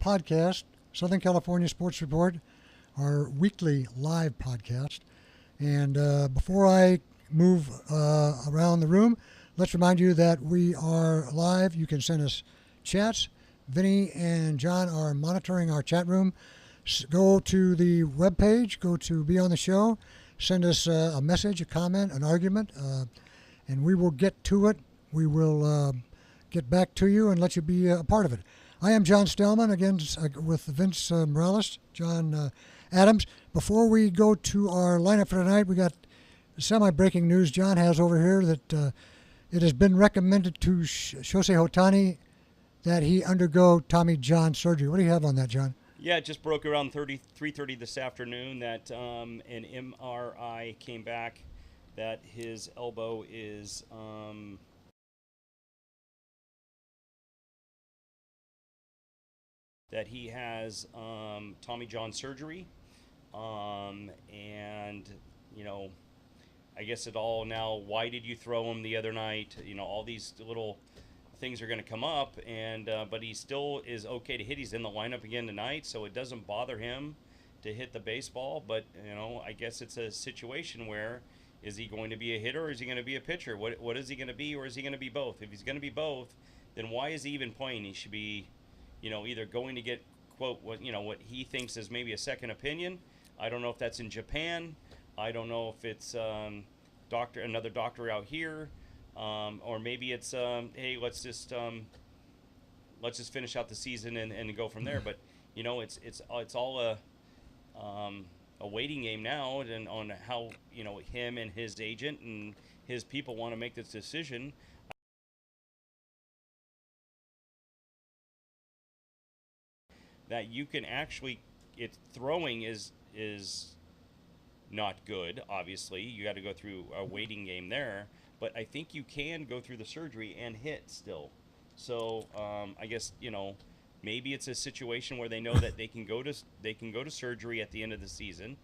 podcast, Southern California Sports Report, our weekly live podcast. And before I move around the room, let's remind you that we are live. You can send us chats. Vinny and John are monitoring our chat room. Go to the webpage, go to Be On The Show, send us a message, a comment, an argument, and we will get to it. We will get back to you and let you be a part of it. I am John Stellman, again with Vince Morales, John Adams. Before we go to our lineup for tonight, we got semi-breaking news John has over here that it has been recommended to Shohei Ohtani that he undergo Tommy John surgery. What do you have on that, John? Yeah, it just broke around 3:30 this afternoon that an MRI came back that his elbow is that he has Tommy John surgery, and I guess it all now. Why did you throw him the other night? All these little things are going to come up, and but he still is okay to hit. He's in the lineup again tonight, so it doesn't bother him to hit the baseball. But I guess it's a situation where, is he going to be a hitter or is he going to be a pitcher? What is he going to be, or is he going to be both? If he's going to be both, then why is he even playing? He should be, either going to get quote what he thinks is maybe a second opinion. I don't know if that's in Japan. I don't know if it's another doctor out here. Or maybe it's hey, let's just finish out the season and go from there. But it's all a waiting game now, and on how him and his agent and his people want to make this decision. That you can actually, throwing is not good. Obviously, you got to go through a waiting game there. But I think you can go through the surgery and hit still. So I guess maybe it's a situation where they know that they can go to surgery at the end of the season,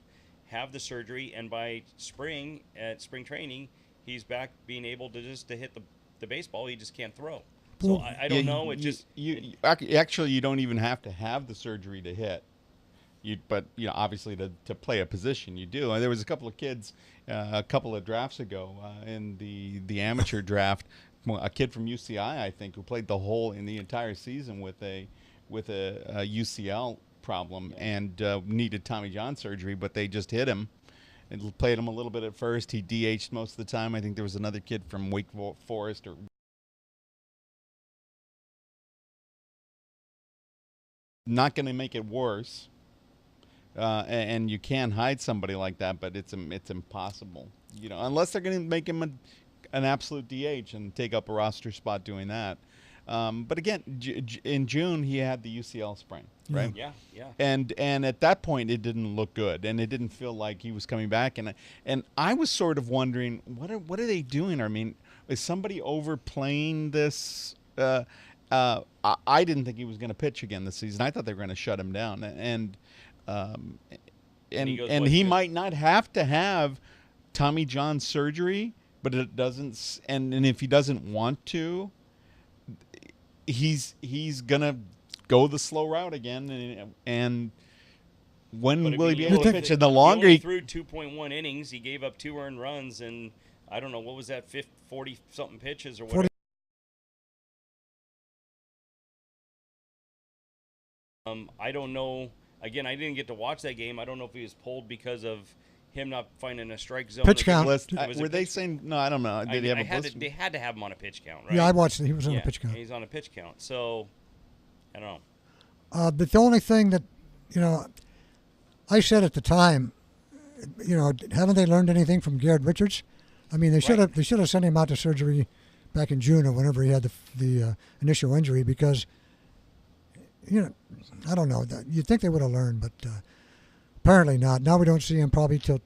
have the surgery, and by spring at spring training, he's back being able to hit the baseball. He just can't throw. So I don't know. Actually, you don't even have to have the surgery to hit. But obviously to play a position you do. And there was a couple of kids a couple of drafts ago in the amateur draft, a kid from UCI, I think, who played the entire season with a UCL problem and needed Tommy John surgery, but they just hit him and played him a little bit at first. He DH'd most of the time. I think there was another kid from Wake Forest or not going to make it worse. And you can hide somebody like that, but it's impossible, unless they're going to make him an absolute DH and take up a roster spot doing that. But again, in June he had the UCL sprain, right? Yeah. And at that point it didn't look good, and it didn't feel like he was coming back. And I was sort of wondering, what are they doing? I mean, is somebody overplaying this? I didn't think he was going to pitch again this season. I thought they were going to shut him down, and he might not have to have Tommy John surgery, but it doesn't. And if he doesn't want to, he's gonna go the slow route again. And when will he be able to pitch? And the longer he threw 2.1 innings, he gave up 2 earned runs, and I don't know what was that, 40 something pitches or whatever. I don't know. Again, I didn't get to watch that game. I don't know if he was pulled because of him not finding a strike zone. Pitch count. Were they saying? No, I don't know. Did he have a blitz? They had to have him on a pitch count, right? Yeah, I watched it. He was on a pitch count. He's on a pitch count. So, I don't know. But the only thing that, I said at the time, haven't they learned anything from Garrett Richards? I mean, they should have sent him out to surgery back in June or whenever he had the initial injury, because I don't know. You'd think they would have learned, but apparently not. Now we don't see him probably till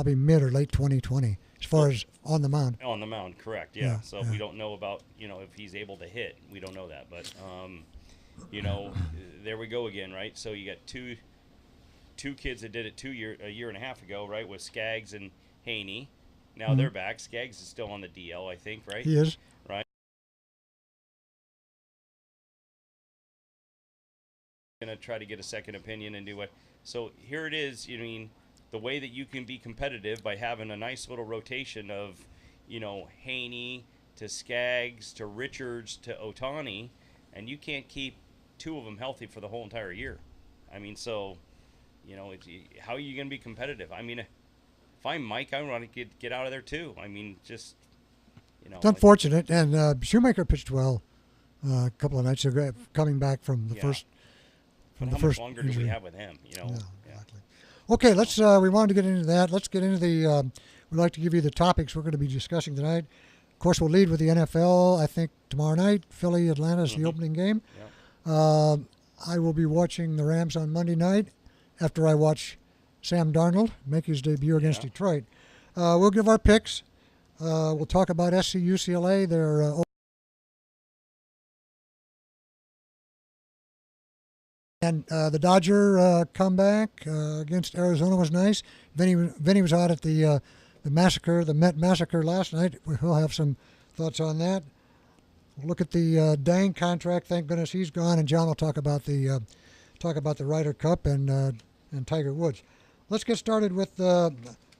mid or late 2020 as far as on the mound. On the mound, correct, yeah. So we don't know about, if he's able to hit. We don't know that. But, there we go again, right? So you got two kids that did it a year and a half ago, right, with Skaggs and Haney. Now they're back. Skaggs is still on the DL, I think, right? He is. Right. going to try to get a second opinion and do what. So here it is. You mean the way that you can be competitive by having a nice little rotation of, Haney to Skaggs to Richards to Otani, and you can't keep two of them healthy for the whole entire year. I mean, so, how are you going to be competitive? I mean, if I'm Mike, I want to get out of there too. I mean, just, It's unfortunate, and Shoemaker pitched well a couple of nights ago, coming back from the first. But how much longer do we have with him? Yeah, exactly. Okay, let's. We wanted to get into that. Let's get into the. We'd like to give you the topics we're going to be discussing tonight. Of course, we'll lead with the NFL. I think tomorrow night, Philly Atlanta is the opening game. Yeah. I will be watching the Rams on Monday night after I watch Sam Darnold make his debut against Detroit. We'll give our picks. We'll talk about SC UCLA. Their and the Dodger comeback against Arizona was nice. Vinny was out at the massacre, the Met massacre last night. We'll have some thoughts on that. We'll look at the Dang contract. Thank goodness he's gone. And John will talk about the Ryder Cup and Tiger Woods. Let's get started with the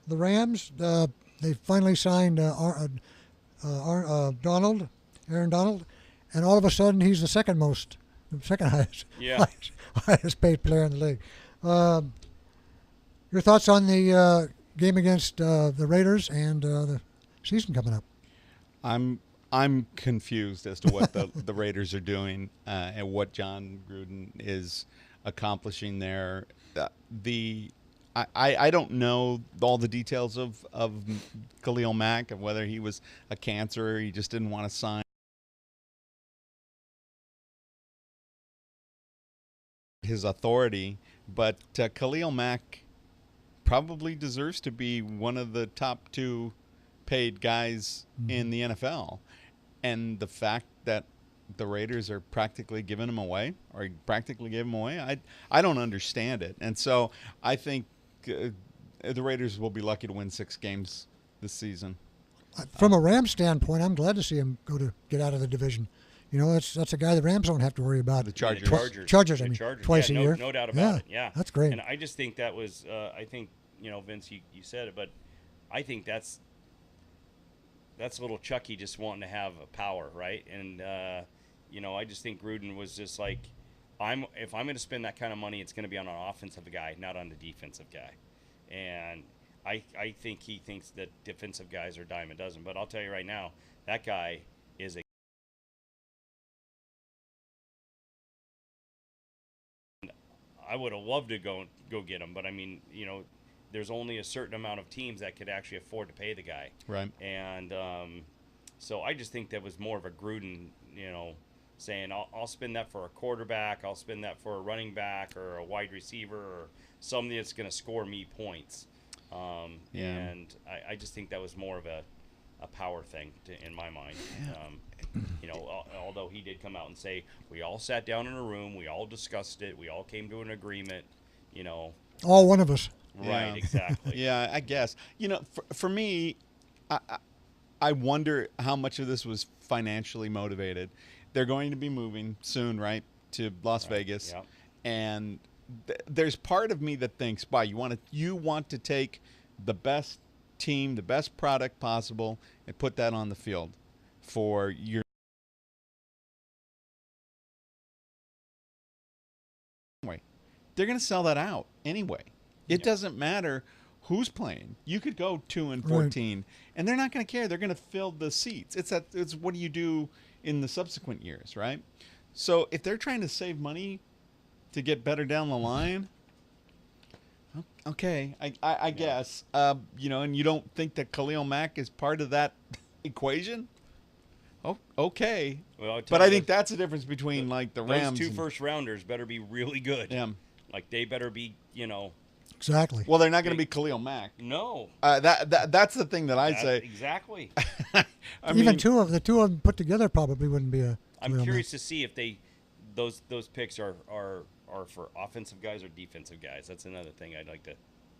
Rams. They finally signed Aaron Donald, and all of a sudden he's the second highest paid player in the league. Your thoughts on the game against the Raiders and the season coming up? I'm confused as to what the Raiders are doing and what John Gruden is accomplishing there. I don't know all the details of Khalil Mack, and whether he was a cancer or he just didn't want to sign his authority. But Khalil Mack probably deserves to be one of the top two paid guys in the NFL. And the fact that the Raiders are practically giving him away, or practically gave him away, I don't understand it. And so I think the Raiders will be lucky to win 6 games this season. From a Rams standpoint, I'm glad to see him get out of the division. That's a guy the Rams don't have to worry about. The Chargers. Chargers, twice a year. No doubt about it. Yeah, that's great. And I just think that was, I think, Vince, you said it, but I think that's a little Chucky just wanting to have a power, right? And I just think Gruden was just like, if I'm going to spend that kind of money, it's going to be on an offensive guy, not on the defensive guy. And I think he thinks that defensive guys are dime a dozen. But I'll tell you right now, that guy is a. I would have loved to go get him, but I mean, there's only a certain amount of teams that could actually afford to pay the guy. Right. And so I just think that was more of a Gruden, saying I'll spend that for a quarterback, I'll spend that for a running back or a wide receiver or somebody that's going to score me points. And I just think that was more of a power thing in my mind. Although he did come out and say, we all sat down in a room, we all discussed it, we all came to an agreement, All one of us. Right, exactly. Yeah, I guess. For me, I wonder how much of this was financially motivated. They're going to be moving soon, right, to Las Vegas. Yeah. And there's part of me that thinks, you want to take the best team, the best product possible, and put that on the field for your. Anyway, they're going to sell that out anyway. It doesn't matter who's playing. You could go 2-14, and they're not going to care. They're going to fill the seats. It's what do you do in the subsequent years, right? So if they're trying to save money to get better down the line, okay, I guess. And you don't think that Khalil Mack is part of that equation? Oh, okay. Well, but I think that's the difference between the Rams. Those 2 first-rounders better be really good. Yeah. They better be, Exactly. Well, they're not going to be Khalil Mack. No. That's the thing that I'd say. Exactly. Even two of them put together probably wouldn't be a. I'm curious to see if those picks are for offensive guys or defensive guys. That's another thing I'm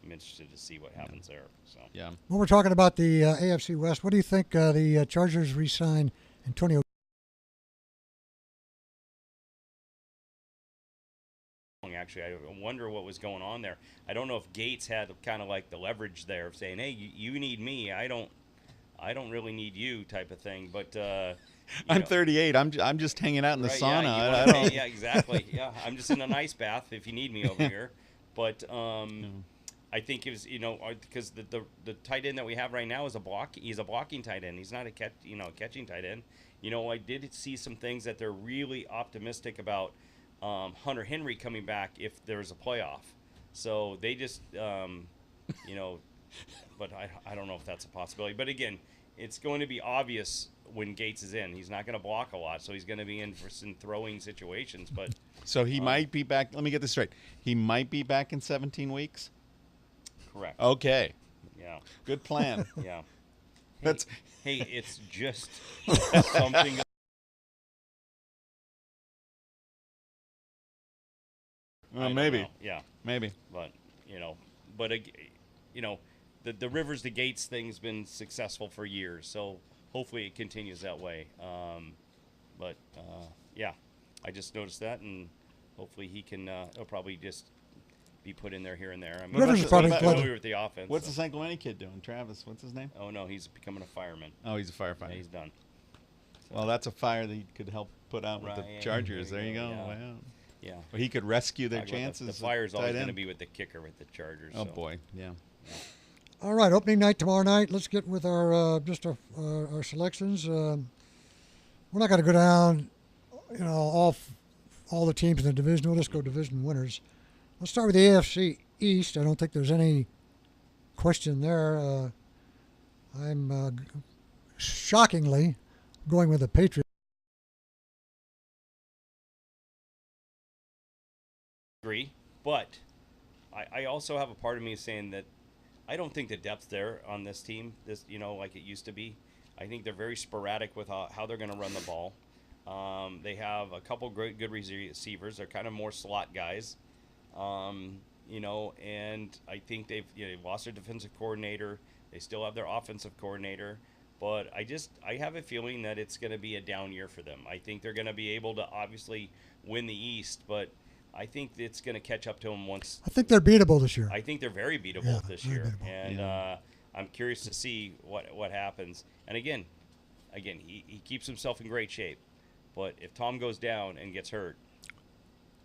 interested to see what happens there. So. Yeah. Well, we're talking about the AFC West. What do you think the Chargers re-sign Antonio actually. I wonder what was going on there. I don't know if Gates had kind of like the leverage there of saying, "Hey, you need me. I don't really need you," type of thing. But I'm 38. I'm just hanging out in the right, sauna. yeah, I don't. yeah, exactly. Yeah, I'm just in an ice bath if you need me over here. But I think it was, because the tight end that we have right now is he's a blocking tight end. He's not a catching tight end. I did see some things that they're really optimistic about Hunter Henry coming back if there's a playoff. So they just, but I don't know if that's a possibility. But again, it's going to be obvious when Gates is in. He's not going to block a lot, so he's going to be in for some throwing situations. But So he might be back. Let me get this straight. He might be back in 17 weeks. correct. Okay. Yeah. Good plan. Yeah. That's Hey, it's just something. I don't maybe. know. Yeah, Maybe. but the Rivers to Gates thing's been successful for years, so hopefully it continues that way. Yeah, I just noticed that, and hopefully he'll probably just be put in there here and there. I mean, Rivers is probably he's played- familiar with the offense. What's so. the San Clemente kid doing? Travis. What's his name? Oh no, he's becoming a fireman. Oh, he's a Yeah, firefighter. he's done. Well, that's a fire that he could help put out with Right, the yeah, Chargers. there There you you go, go. yeah. Wow. Yeah. Well, he could rescue their Talk about chances. The at fire's always tight going to end. be with the kicker with the Chargers. Oh so. boy, yeah. All right, opening night tomorrow night. Let's get with our our selections. We're not going to go down, all the teams in the division. We'll just go division winners. Let's start with the AFC East. I don't think there's any question there. I'm shockingly going with the Patriots. Agree, but I also have a part of me saying that I don't think the depth there on this team, like it used to be. I think they're very sporadic with how they're going to run the ball. They have a couple good receivers. They're kind of more slot guys, and I think they've lost their defensive coordinator. They still have their offensive coordinator, but I have a feeling that it's going to be a down year for them. I think they're going to be able to obviously win the East, but I think it's going to catch up to them once. I think they're beatable this year. I think they're very beatable Yeah, this very year, beatable. and I'm curious to see what happens. And again, he keeps himself in great shape, but if Tom goes down and gets hurt,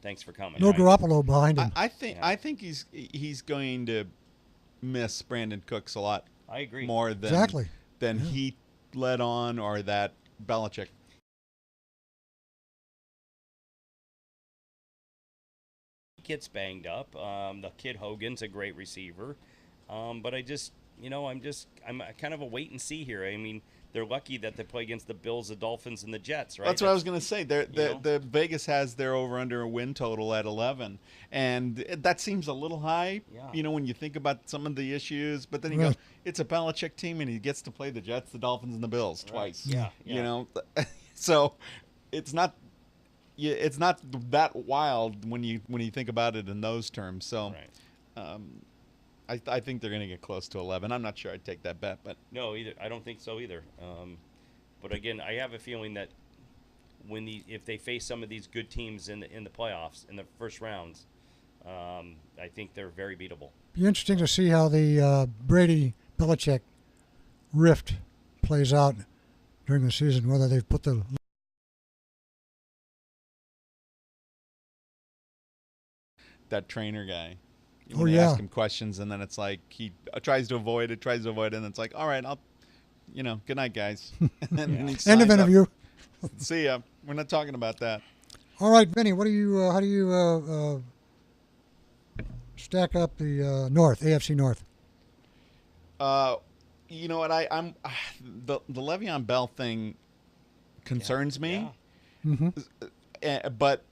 thanks for coming. No right? Garoppolo behind him. I think he's going to miss Brandon Cooks a lot. I agree. More than Exactly. than Yeah. he led on or that Belichick. Gets banged up. The kid Hogan's a great receiver, but I'm kind of a wait and see here. I mean, they're lucky that they play against the Bills, the Dolphins, and the Jets, right? That's what I was going to say. know? The Vegas has their over/under win total at 11, and that seems a little high. Yeah. When you think about some of the issues, but then you Right. go, it's a Belichick team, and he gets to play the Jets, the Dolphins, and the Bills twice. Yeah. So it's not. Yeah, it's not that wild when you think about it in those terms. So, Right. I think they're going to get close to 11. I'm not sure I'd take that bet, but No, either. I don't think so either. But again, I have a feeling that if they face some of these good teams in the playoffs in the first rounds, I think they're very beatable. Be interesting to see how the Brady Belichick rift plays out during the season. Whether they've put the that trainer guy. Oh, When they yeah. ask him questions, and then it's like he tries to avoid it, and it's like, all right, I'll, good night, guys. And then he end of signs up. interview. See ya. We're not talking about that. All right, Vinny, how do you stack up the AFC North? You know what? I'm the Le'Veon Bell thing concerns me, Yeah. Mm-hmm. but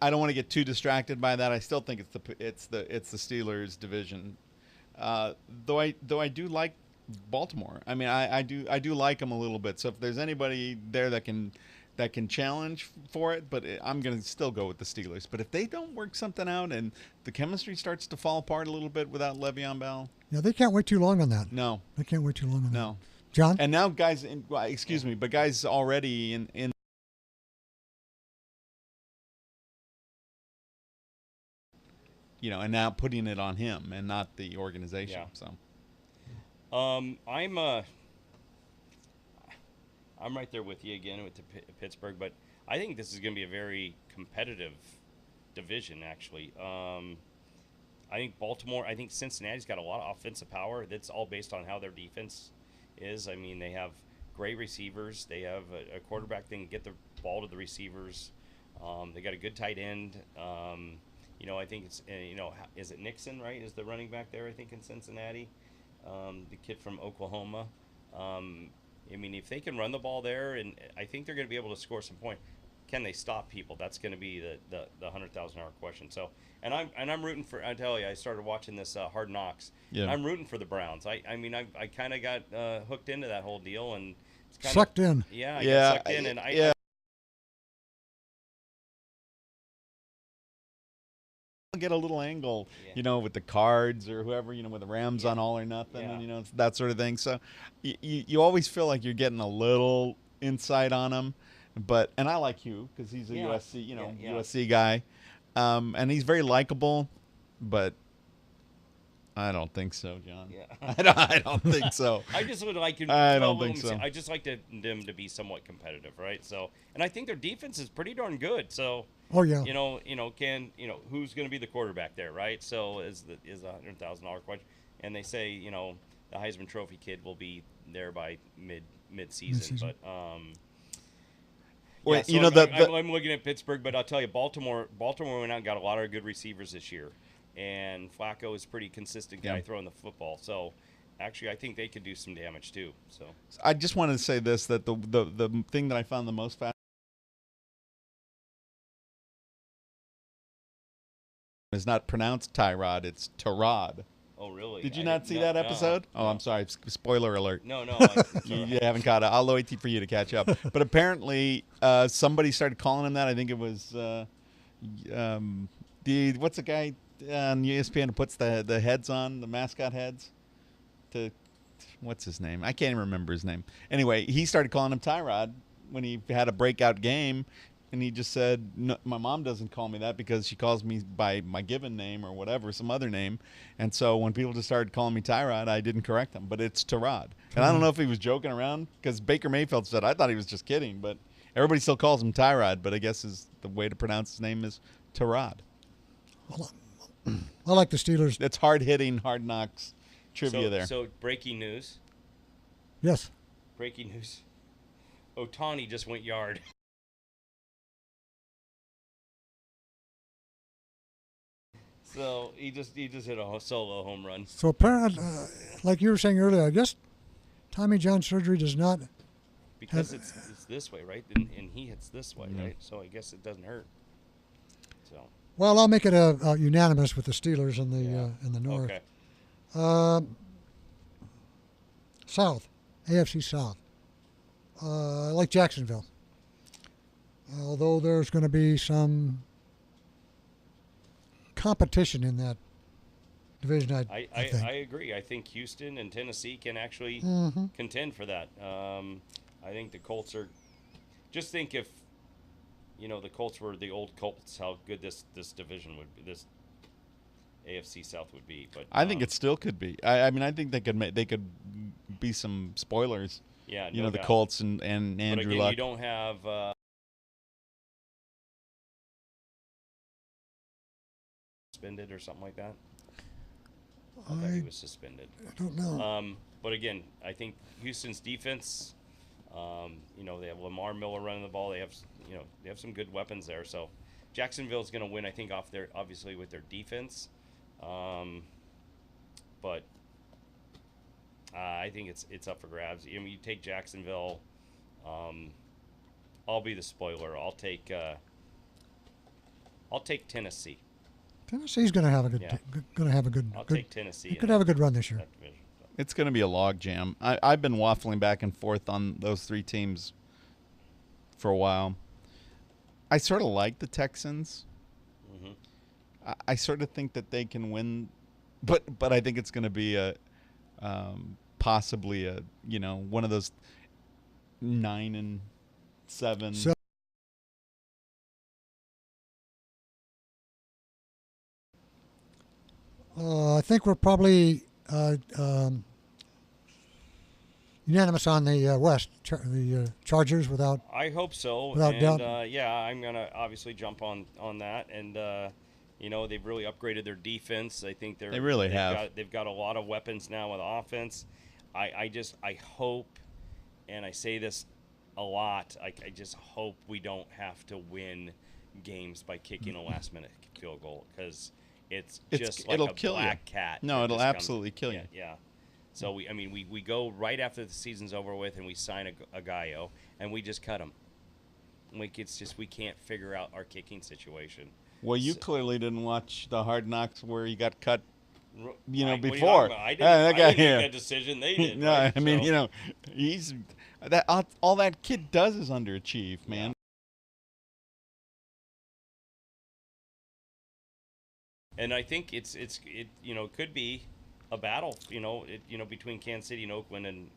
I don't want to get too distracted by that. I still think it's the Steelers division. Though I do like Baltimore. I mean, I do like them a little bit. So if there's anybody there that can challenge for it, but I'm going to still go with the Steelers. But if they don't work something out and the chemistry starts to fall apart a little bit without Le'Veon Bell, Yeah, they can't wait too long on that. no, They can't wait too long on that. no. John? And now guys, excuse me, but guys already in and now putting it on him and not the organization. Yeah. So I'm right there with you again with the Pittsburgh, but I think this is going to be a very competitive division. Actually, I think Baltimore. I think Cincinnati's got a lot of offensive power. That's all based on how their defense is. I mean, they have great receivers. They have a quarterback that can get the ball to the receivers. They got a good tight end. I think it's is it Nixon, right? Is the running back there? I think in Cincinnati, the kid from Oklahoma. I mean, if they can run the ball there, and I think they're going to be able to score some points. Can they stop people? That's going to be the $100,000 question. So, and I'm rooting for. I tell you, I started watching this Hard Knocks. Yeah. And I'm rooting for the Browns. I mean, I kind of got hooked into that whole deal and it's kind Sucked in. Yeah, I Yeah, got sucked in, and yeah. Get a little angle, Yeah. with the Cards or whoever, with the Rams Yeah. on All or Nothing, Yeah. and that sort of thing. So you always feel like you're getting a little insight on them, and I like Hugh because he's a Yeah. USC, Yeah. USC guy, and he's very likable, but I don't think so, John. Yeah. I don't think so. I just would like to. I don't think so. I just like them to be somewhat competitive, right? So, and I think their defense is pretty darn good. So, Oh yeah. who's going to be the quarterback there, right? So is the $100,000 question, and they say the Heisman Trophy kid will be there by mid-season. Mid-season. But Wait, so I'm looking at Pittsburgh, but I'll tell you, Baltimore went out and got a lot of good receivers this year, and Flacco is a pretty consistent guy throwing the football. So, actually, I think they could do some damage too. So I just wanted to say this: that the thing that I found the most fascinating is not pronounced Tyrod; it's Tyrod. oh really? Did you I not didn't- see no, that no, episode? Oh, no. I'm sorry. Spoiler alert. No, You haven't caught it. I'll wait for you to catch up. But apparently, somebody started calling him that. I think it was what's the guy on ESPN who puts the heads on, the mascot heads? What's his name? I can't even remember his name. Anyway, he started calling him Tyrod when he had a breakout game. And he just said, no, my mom doesn't call me that because she calls me by my given name or whatever, some other name. And so when people just started calling me Tyrod, I didn't correct them. But it's Tyrod. And I don't know if he was joking around because Baker Mayfield said, I thought he was just kidding. But everybody still calls him Tyrod. But I guess the way to pronounce his name is Tyrod. I like the Steelers. It's hard-hitting, Hard Knocks trivia there. So breaking news. Yes. Breaking news. Otani just went yard. So he just hit a solo home run. So apparently, like you were saying earlier, I guess Tommy John surgery does not. Because it's this way, right? And he hits this way, right? So I guess it doesn't hurt. So Well, I'll make it a unanimous with the Steelers in the North. okay. South, AFC South. I like Jacksonville. Although there's going to be some competition in that division, I think. I agree. I think Houston and Tennessee can actually contend for that. I think the Colts are. Just think if, the Colts were the old Colts, how good this division would be. This AFC South would be. But I think it still could be. I mean, I think they could be some spoilers. Yeah, the doubt. Colts and Andrew But again, Luck. you don't have suspended or something like that. I thought he was suspended. I don't know. But again, I think Houston's defense. They have Lamar Miller running the ball. They have some good weapons there. So Jacksonville's going to win, I think, obviously with their defense. But I think it's up for grabs. I mean, you take Jacksonville. I'll be the spoiler. I'll take Tennessee. Tennessee's going to have a good. Yeah. Going to have a good. I'll good, take Tennessee. They could have a good run this year. that division. It's going to be a log jam. I've been waffling back and forth on those three teams for a while. I sort of like the Texans. Mm-hmm. I sort of think that they can win, but I think it's going to be possibly one of those 9-7. So, I think we're probably unanimous on the West, the Chargers without. I hope so. Without and doubt. yeah, I'm gonna obviously jump on that. And they've really upgraded their defense. I think They really have. They've got a lot of weapons now with offense. I hope, and I say this a lot. I just hope we don't have to win games by kicking a last minute field goal, because it's just like it'll a kill black you. cat. No, that it'll just comes- absolutely kill you. Yeah. So we go right after the season's over with, and we sign a guyo, and we just cut him. Like, it's just, we can't figure out our kicking situation. Well, you clearly didn't watch the Hard Knocks where he got cut. What are you talking Before. about? I That guy didn't here. make that decision. They did. No, right? I mean, So- he's that all that kid does is underachieve, man. And I think it could be a battle, between Kansas City and Oakland,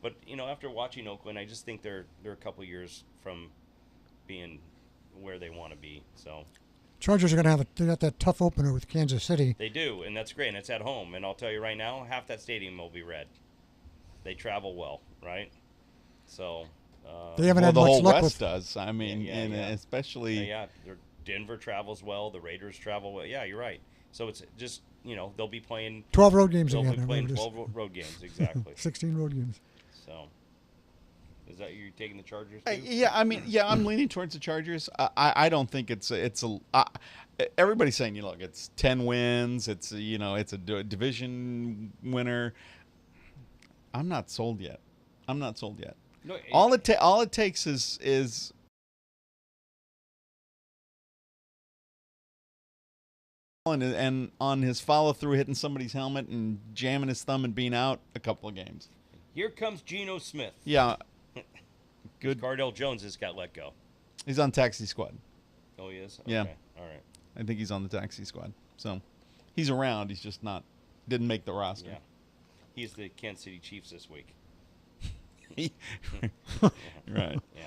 but after watching Oakland, I just think they're a couple years from being where they want to be. So Chargers are going to have they got that tough opener with Kansas City. they do, and that's great, and it's at home. And I'll tell you right now, half that stadium will be red. They travel well, right? So They haven't Well, had the much whole luck West with. does. I mean, Yeah, and yeah. especially Denver travels well. The Raiders travel well. Yeah, you're right. So it's just they'll be playing 12 road games they'll again. be playing remember 12 road games exactly. 16 road games. So is that you taking the Chargers? Uh, Too? yeah, I mean, yeah, I'm leaning towards the Chargers. I don't think everybody's saying, look, it's 10 wins. It's it's a division winner. I'm not sold yet. No, All it takes is and on his follow through, hitting somebody's helmet and jamming his thumb and being out a couple of games. here comes Geno Smith. Yeah, good. Cardell Jones just got let go. He's on taxi squad. Oh, he is. Yeah. Okay. All right. I think he's on the taxi squad. So he's around. He's just didn't make the roster. Yeah. He's the Kansas City Chiefs this week. Right. Yeah.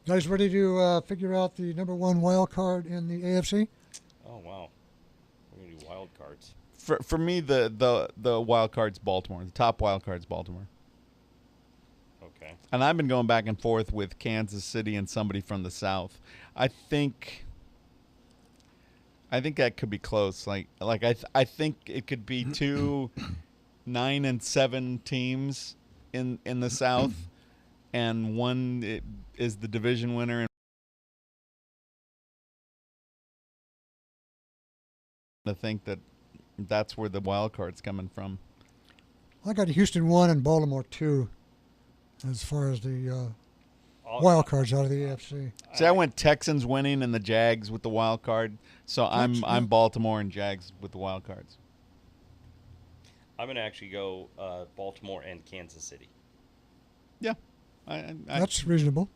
Guys, ready to figure out the number one wild card in the AFC? Oh wow. We're gonna do wild cards. For me, the wild card's Baltimore. The top wild card's Baltimore. Okay. And I've been going back and forth with Kansas City and somebody from the South. I think that could be close. I think it could be 2 9-7 teams in the South, and one is the division winner. And I think that's where the wild card's coming from. I got Houston 1 and Baltimore 2 as far as the All- wild cards out of the AFC. See, I went Texans winning and the Jags with the wild card. So I'm Baltimore and Jags with the wild cards. I'm gonna actually go Baltimore and Kansas City. Yeah, That's reasonable.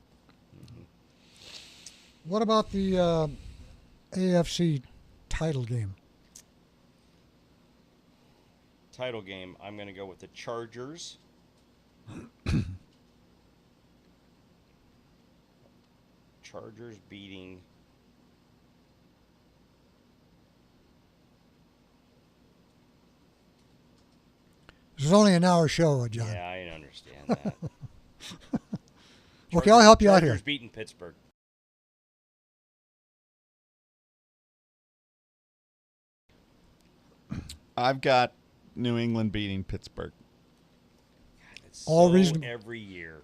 What about the AFC title game? Title game. I'm gonna go with the Chargers. Chargers beating. This is only an hour show, John. Yeah, I understand that. Okay, I'll help you out Chargers here. beating Pittsburgh. I've got New England beating Pittsburgh. It's All so reasonable. every year.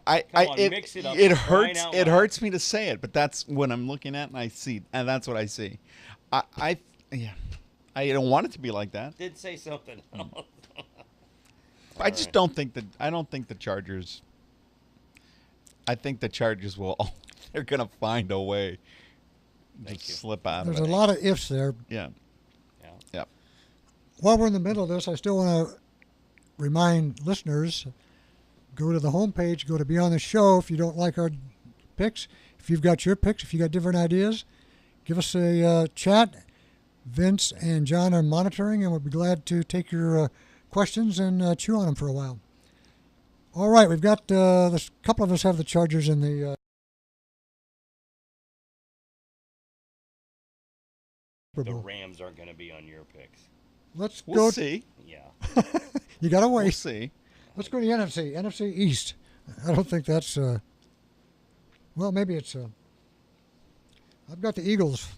Come on, mix it up, It for crying hurts. out It loud. hurts me to say it, but that's what I'm looking at, and I see, and that's what I see. I don't want it to be like that. Did say something else. I just don't think that. I don't think the Chargers. I think the Chargers will. They're gonna find a way to Thank you. slip out There's of a it. lot of ifs there. Yeah. Yeah. Yep. While we're in the middle of this, I still want to remind listeners, go to the homepage, go to Beyond the Show. If you don't like our picks, if you've got your picks, if you got different ideas, give us a chat. Vince and John are monitoring, and we'll be glad to take your questions and chew on them for a while. All right, we've got a couple of us have the Chargers in the Super the Bowl. Rams aren't going to be on your picks. Let's We'll go. see. Yeah. You got to wait. We'll see. Let's go to the NFC. NFC East. I don't think that's. Well, maybe it's. I've got the Eagles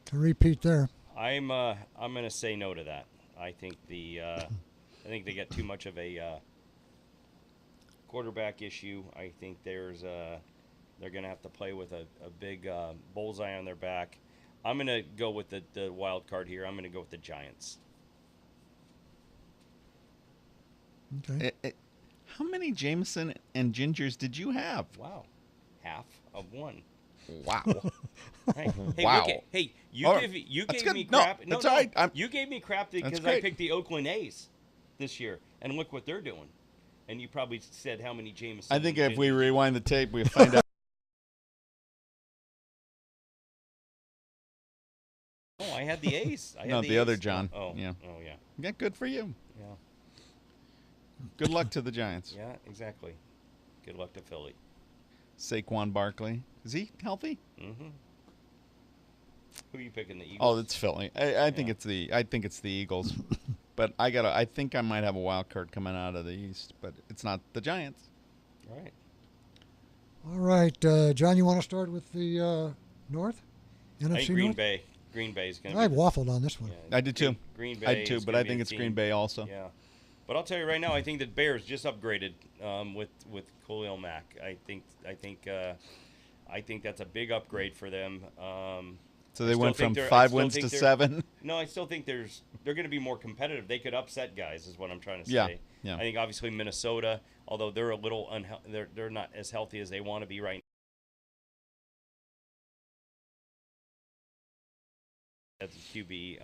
to repeat there. I'm going to say no to that. I think I think they got too much of a quarterback issue. I think they're going to have to play with a big bullseye on their back. I'm going to go with the wild card here. I'm going to go with the Giants. Okay. How many Jameson and Gingers did you have? Wow. Half of one. Wow. Hey, Wow. look at, hey, you All gave right. you That's gave good. me No, crap. that's all right. You gave me crap because I great. picked the Oakland A's this year, and look what they're doing. And you probably said how many Jameson. I think and if we Gingers. rewind the tape, we find out. Oh, I had the A's. I had No, the the other A's. John. Oh, Yeah. Oh, yeah. Yeah, good for you. Yeah. Good luck to the Giants. Yeah, exactly. Good luck to Philly. Saquon Barkley. Is he healthy? Mm-hmm. Who are you picking? The Eagles? Oh, that's Philly. I think Yeah. it's the Eagles. But I think I might have a wild card coming out of the East, but it's not the Giants. All right. All right, John. You want to start with the North? I NFC think Green North. Bay. Green Bay is going I to be. waffled on this one. Yeah, I did too. Green Bay. I did too, is but gonna I be think the it's team. Green Bay also. Yeah. But I'll tell you right now, I think the Bears just upgraded with Khalil Mack. I think that's a big upgrade for them. So I they still went think from they're- I 5 still wins think to they're- 7. No, I still think they're going to be more competitive. They could upset guys, is what I'm trying to say. Yeah, yeah. I think obviously Minnesota, although they're a little they're not as healthy as they want to be right now. As a QB,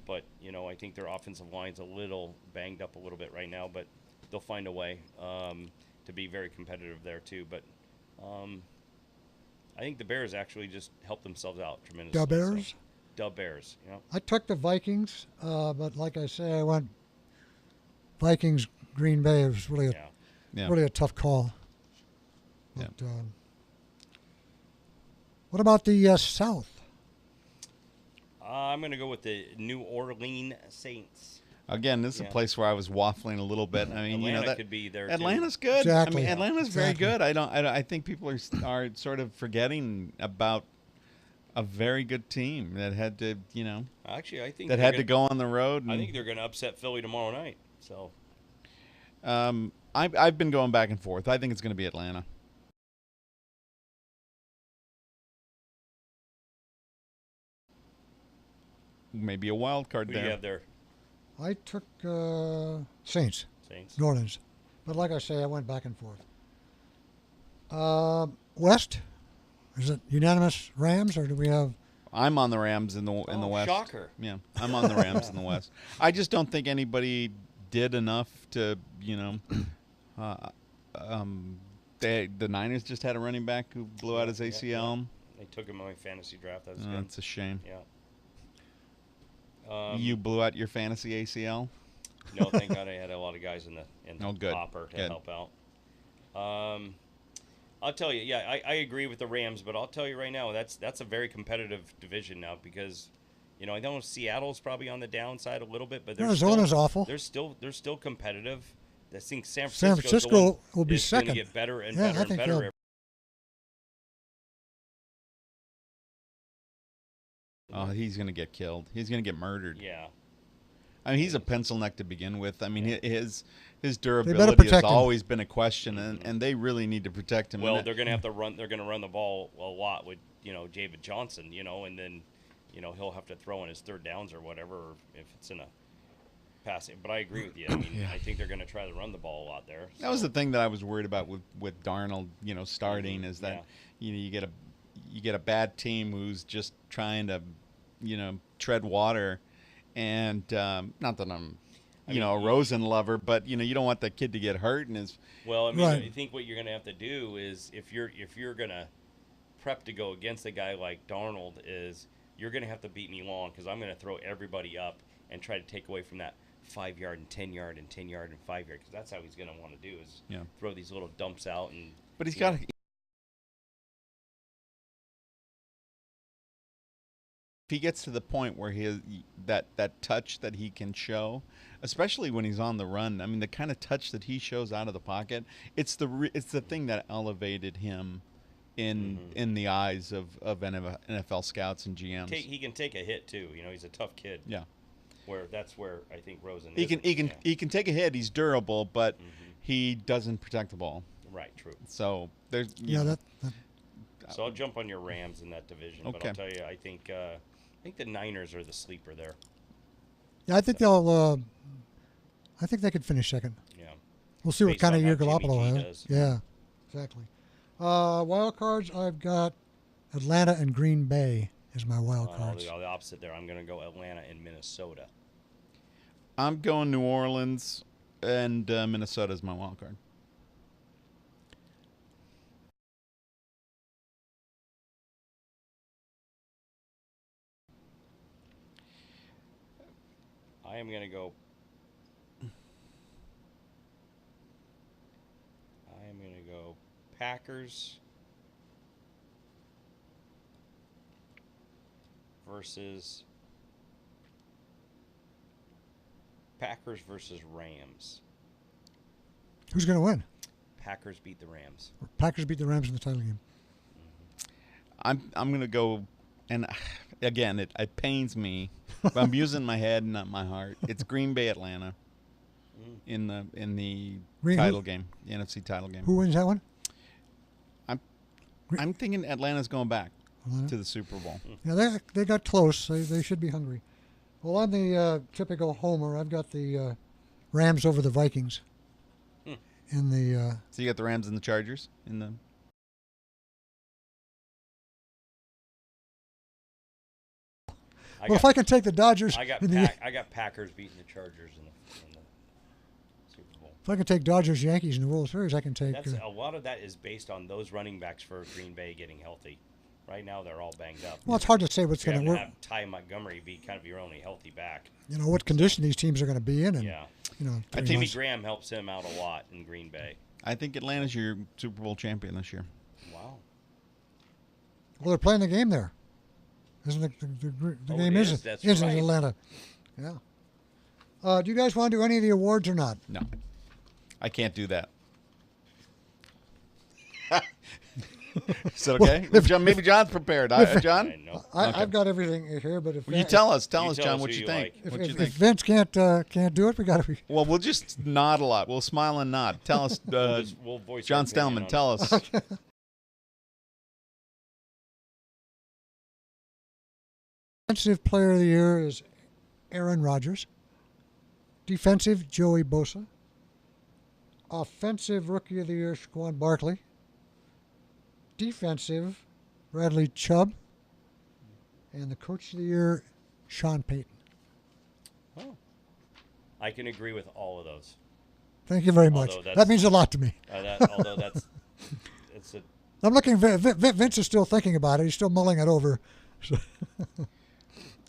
but I think their offensive line's a little banged up a little bit right now, but they'll find a way to be very competitive there too. But I think the Bears actually just helped themselves out tremendously. The Bears. So, the Bears. I took the Vikings, but like I say, I went Vikings. Green Bay. It was really Yeah. Yeah. really a tough call. Yeah. But, what about the South? I'm going to go with the New Orleans Saints. Again, this is Yeah. a place where I was waffling a little bit. I mean, Atlanta that could be there. Atlanta's good. Exactly. I mean, Atlanta's very Exactly. good. I think people are sort of forgetting about a very good team that had to, Actually, I think that they're had to gonna- go on the road. And, I think they're going to upset Philly tomorrow night. So I've been going back and forth. I think it's going to be Atlanta. Maybe a wild card who do there. you have there? I took Saints, Saints. New Orleans, but like I say, I went back and forth. West, is it unanimous Rams or do we have? I'm on the Rams in the West. Shocker. Yeah, I'm on the Rams in the West. I just don't think anybody did enough to, the Niners just had a running back who blew out his Yeah, ACL. They took him in my fantasy draft. That was Oh, good. it's a shame. Yeah. You blew out your fantasy ACL. No, thank God I had a lot of guys in Oh, the good. hopper to Good. help out. I'll tell you, yeah, I agree with the Rams, but I'll tell you right now, that's a very competitive division now because, I know Seattle's probably on the downside a little bit, but Arizona's awful. They're still competitive. I think San San Francisco will be is gonna second. get better and Yeah, better I and think better. they'll- Oh, he's going to get killed. He's going to get murdered. Yeah. I mean, he's a pencil neck to begin with. I mean, his durability has protect him. always been a question, and they really need to protect him. Well, And they're going to have to run. They're going to run the ball a lot with David Johnson, and then he'll have to throw in his third downs or whatever, or if it's in a passing. But I agree with you. I mean, Yeah. I think they're going to try to run the ball a lot there. that was so. the thing that I was worried about with Darnold. Starting is that you get a bad team who's just trying to tread water, and not that I'm a Rosen lover, but you don't want the kid to get hurt and his. Well, I mean, Right. I think what you're going to have to do is if you're going to prep to go against a guy like Darnold, is you're going to have to beat me long because I'm going to throw everybody up and try to take away from that 5 yard and 10 yard and 10 yard and 5 yard because that's how he's going to want to do is throw these little dumps out and. But he's you know, got he gets to the point where that touch that he can show, especially when he's on the run. I mean, the kind of touch that he shows out of the pocket, it's the thing that elevated him in the eyes of NFL scouts and GMs. He can take a hit too. You know, he's a tough kid. Yeah. That's where I think Rosen he can take a hit. He's durable, but he doesn't protect the ball. Right. True. So there's So I'll jump on your Rams in that division, but I'll tell you, I think the Niners are the sleeper there. Yeah, I think they'll. I think they could finish second. Yeah. We'll see what Based kind of on year how Jimmy Garoppolo G has. does. Yeah, exactly. Wild cards, I've got Atlanta and Green Bay as my wild cards. The opposite there. I'm going to go Atlanta and Minnesota. I'm going New Orleans and Minnesota as my wild card. I am going to go. Packers versus Rams. Who's going to win? Packers beat the Rams. Packers beat the Rams in the title game. I'm going to go, and again, it pains me, but I'm using my head and not my heart. It's Green Bay Atlanta in the title game, the NFC title game. Who wins that one? I'm thinking Atlanta's going back to the Super Bowl. Yeah, they got close. They should be hungry. Well, I'm the typical homer. I've got the Rams over the Vikings. In the so you got the Rams and the Chargers in the. If I can take the Dodgers, I got Packers beating the Chargers in the Super Bowl. If I can take Dodgers Yankees in the World Series, I can take. A lot of that is based on those running backs for Green Bay getting healthy. Right now, they're all banged up. Well, it's hard to say what's going to work. Have Ty Montgomery be kind of your only healthy back. You know what condition these teams are going to be in, and you know. Jimmy Graham helps him out a lot in Green Bay. I think Atlanta's your Super Bowl champion this year. Wow. Well, they're playing the game there. Isn't the game is in Atlanta? Yeah. Do you guys want to do any of the awards or not? No, I can't do that. Is that okay? Well, maybe John's prepared. John, I've got everything here, but if you tell us, John, what you think. If Vince can't do it, we got to. Well, we'll just nod a lot. We'll smile and nod. Tell us, we'll voice John Stellman. Tell us. Defensive Player of the Year is Aaron Rodgers. Defensive, Joey Bosa. Offensive Rookie of the Year, Saquon Barkley. Defensive, Bradley Chubb. And the Coach of the Year, Sean Payton. Oh. I can agree with all of those. Thank you very much. That means a lot to me. I'm looking. Vince is still thinking about it. He's still mulling it over. So.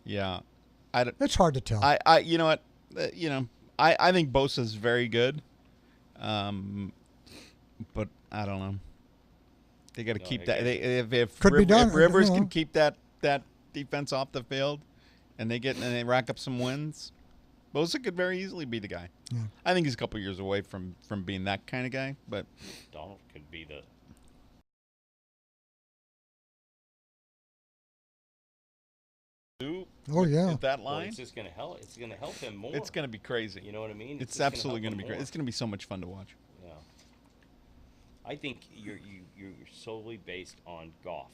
Yeah, it's hard to tell. You know what? I think Bosa's very good, but I don't know. They got to keep that. If Rivers can keep that defense off the field, and they rack up some wins, Bosa could very easily be the guy. Yeah. I think he's a couple years away from being that kind of guy, but Donald could be the. Oh yeah, that line. Well, it's just gonna help. It's gonna help him more. It's gonna be crazy. You know what I mean? It's absolutely gonna be crazy. It's gonna be so much fun to watch. Yeah. I think you're solely based on Goff.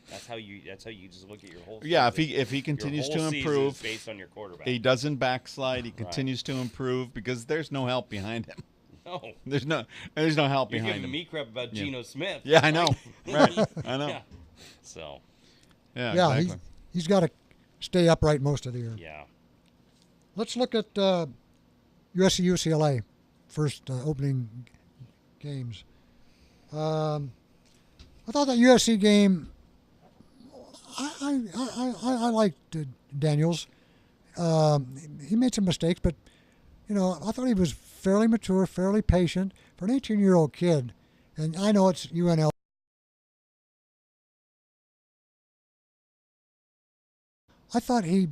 That's how you just look at your whole. Yeah, season. if he continues to season improve, is based on your quarterback. He doesn't backslide. He continues to improve because there's no help behind him. No, there's no help You're behind him. giving me crap about Geno Smith. Yeah, I know. Right, I know. Yeah. So. Yeah, exactly. He's got to stay upright most of the year. Yeah. Let's look at USC UCLA first opening games. I thought that USC game. I liked Daniels. He made some mistakes, but I thought he was fairly mature, fairly patient for an 18-year-old kid. And I know it's UNL. I thought he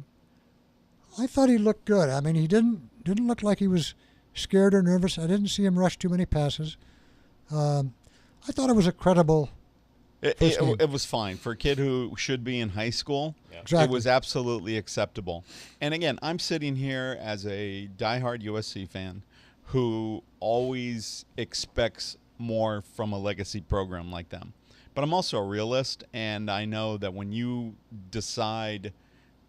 looked good. I mean, he didn't look like he was scared or nervous. I didn't see him rush too many passes. I thought it was a credible first game. It was fine for a kid who should be in high school. Yeah. Exactly. It was absolutely acceptable. And again, I'm sitting here as a diehard USC fan who always expects more from a legacy program like them. But I'm also a realist, and I know that when you decide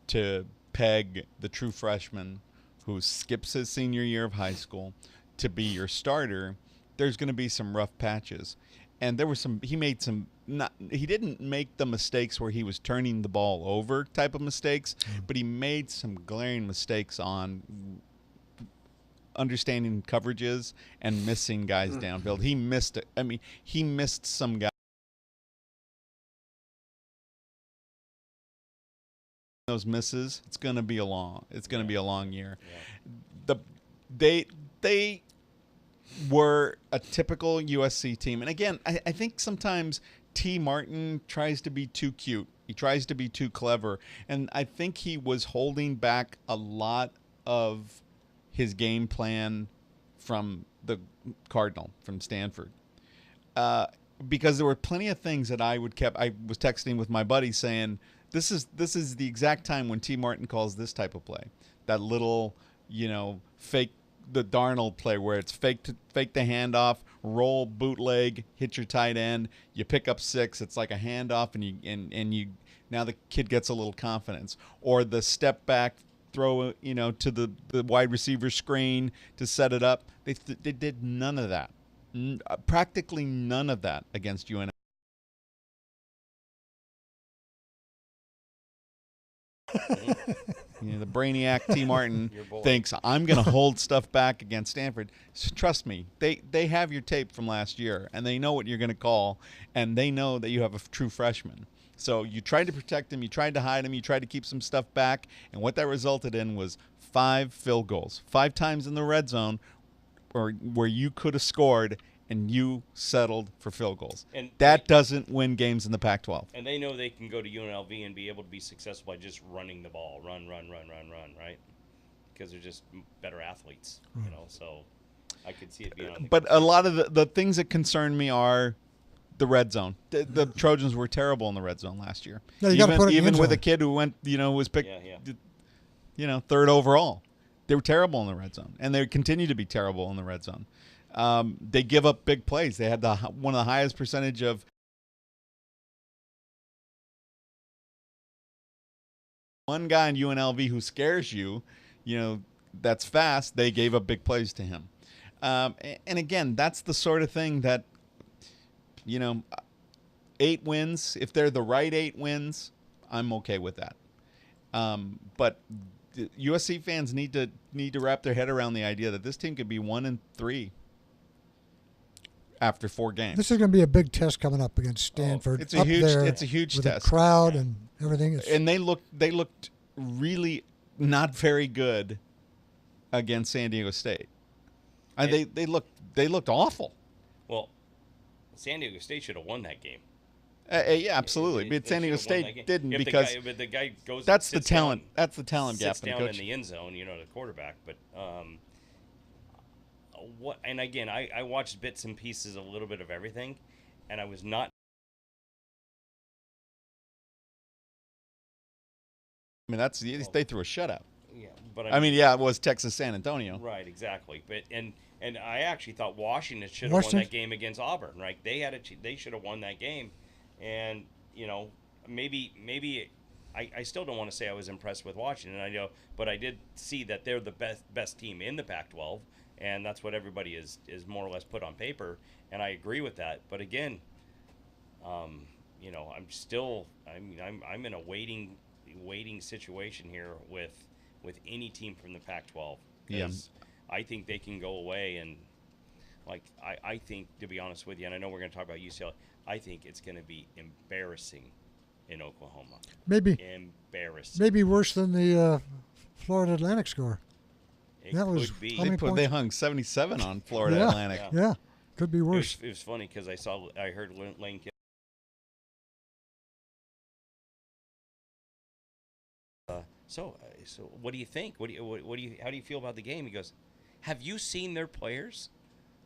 to peg the true freshman who skips his senior year of high school to be your starter, there's going to be some rough patches. And there were some, he made some, not, he didn't make the mistakes where he was turning the ball over type of mistakes, but he made some glaring mistakes on understanding coverages and missing guys downfield. He missed it. I mean, he missed some guys. Those misses, it's going to be a long year. Yeah. They were a typical USC team. And again, I think sometimes T. Martin tries to be too cute. He tries to be too clever. And I think he was holding back a lot of his game plan from the Cardinal, from Stanford. Because there were plenty of things that I was texting with my buddy saying, this is the exact time when T. Martin calls this type of play. That little, fake the Darnold play where it's fake the handoff, roll bootleg, hit your tight end, you pick up 6, it's like a handoff, and you now the kid gets a little confidence. Or the step back throw, to the wide receiver screen to set it up. They did none of that. Practically none of that against UNLV. The brainiac T. Martin thinks I'm going to hold stuff back against Stanford. Trust me, they have your tape from last year, and they know what you're going to call, and they know that you have a true freshman. So you tried to protect him, you tried to hide him, you tried to keep some stuff back, and what that resulted in was 5 field goals, 5 times in the red zone, or where you could have scored, and you settled for field goals. And that doesn't win games in the Pac-12. And they know they can go to UNLV and be able to be successful by just running the ball. Run, right? Because they're just better athletes, so I could see it being on the But a lot of the things that concern me are the red zone. The Trojans were terrible in the red zone last year. Yeah, even with a kid who went, was picked, third overall. They were terrible in the red zone, and they continue to be terrible in the red zone. They give up big plays. They had one of the highest percentage of one guy in UNLV who scares you, that's fast. They gave up big plays to him. And again, that's the sort of thing that, 8 wins, if they're the right 8 wins, I'm okay with that. But USC fans need to wrap their head around the idea that this team could be 1-3 after 4 games. This is going to be a big test coming up against Stanford. It's a huge with test. The crowd and everything. And they looked really not very good against San Diego State. They looked awful. Well, San Diego State should have won that game. Yeah, absolutely. But San Diego State didn't because the guy goes. That's the talent. That's the talent gap. Sits down in the end zone, the quarterback. But what? And again, I watched bits and pieces, a little bit of everything, and I was not. I mean, they threw a shutout. Yeah, but it was Texas San Antonio. Right, exactly. But and I actually thought Washington should have won that game against Auburn. Right, they should have won that game, and maybe I still don't want to say I was impressed with Washington. But I did see that they're the best team in the Pac-12, and that's what everybody is more or less put on paper, and I agree with that. But again, I'm in a waiting situation here with any team from the Pac-12. Yeah. I think they can go away and, I think, to be honest with you, and I know we're going to talk about UCLA, I think it's going to be embarrassing in Oklahoma. Maybe embarrassing. Maybe worse than the Florida Atlantic score. It could be. They hung 77 on Florida Atlantic. Yeah, could be worse. It was funny because I heard Lane Kiffin So what do you think? How do you feel about the game? He goes, have you seen their players?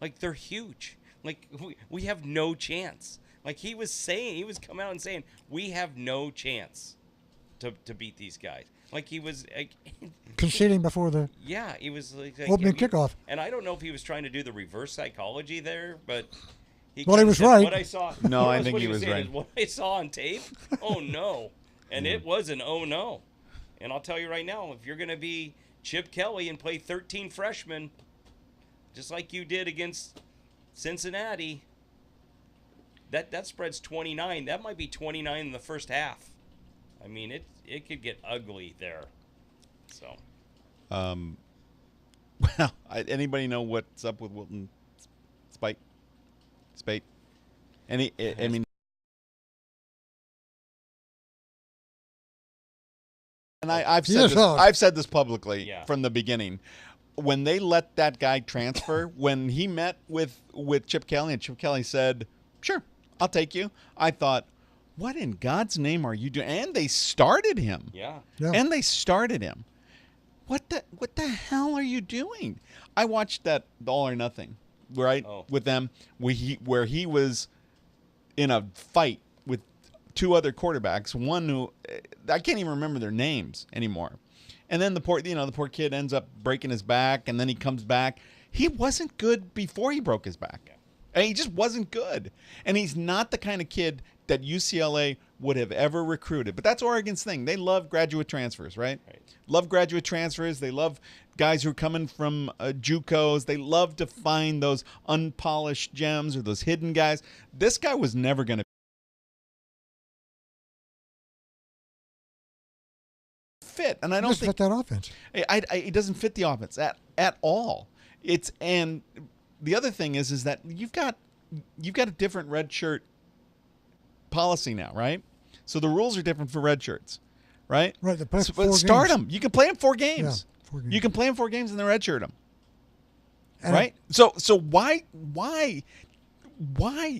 Like, they're huge. Like, we have no chance. Like, he was coming out and saying, we have no chance to beat these guys. Like, he was like, Conceding before the yeah, he was like opening kickoff. And I don't know if he was trying to do the reverse psychology there, but he Well, he was right. What I saw. No, I think what he was saying right. is what I saw on tape. Oh no, and it was an oh no. And I'll tell you right now, if you're going to be Chip Kelly and play 13 freshmen, just like you did against Cincinnati, that spreads 29. That might be 29 in the first half. I mean, it could get ugly there. So. Well, anybody know what's up with Wilton Spate? I mean, and I've said this publicly from the beginning. When they let that guy transfer, when he met with Chip Kelly and Chip Kelly said, "Sure, I'll take you," I thought, what in God's name are you doing? And they started him. Yeah. And they started him. What the hell are you doing? I watched that All or Nothing, right, with them, where he was in a fight with two other quarterbacks, one who I can't even remember their names anymore. And then the poor kid ends up breaking his back, and then he comes back. He wasn't good before he broke his back. Yeah. And he just wasn't good. And he's not the kind of kid that UCLA would have ever recruited. But that's Oregon's thing. They love graduate transfers, right? Love graduate transfers. They love guys who are coming from JUCOs. They love to find those unpolished gems or those hidden guys. This guy was never going to fit. And I don't think fit that offense. It doesn't fit the offense at all. And the other thing is that you've got a different red shirt policy now, right? So the rules are different for red shirts, right? Right. But start them. You can play them 4 games. Yeah, 4 games. You can play them 4 games and then red shirt them, And right? So why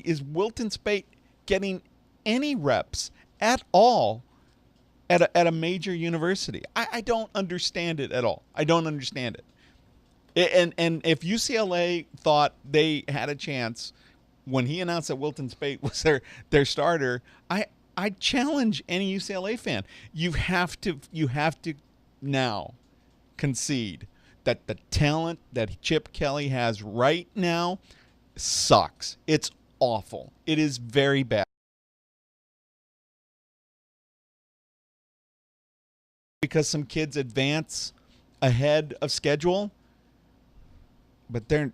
is Wilton Spate getting any reps at all at a major university? I don't understand it at all. I don't understand it. And if UCLA thought they had a chance when he announced that Wilton Spate was their starter, I challenge any UCLA fan. You have to now concede that the talent that Chip Kelly has right now sucks. It's awful. It is very bad. Because some kids advance ahead of schedule, but they're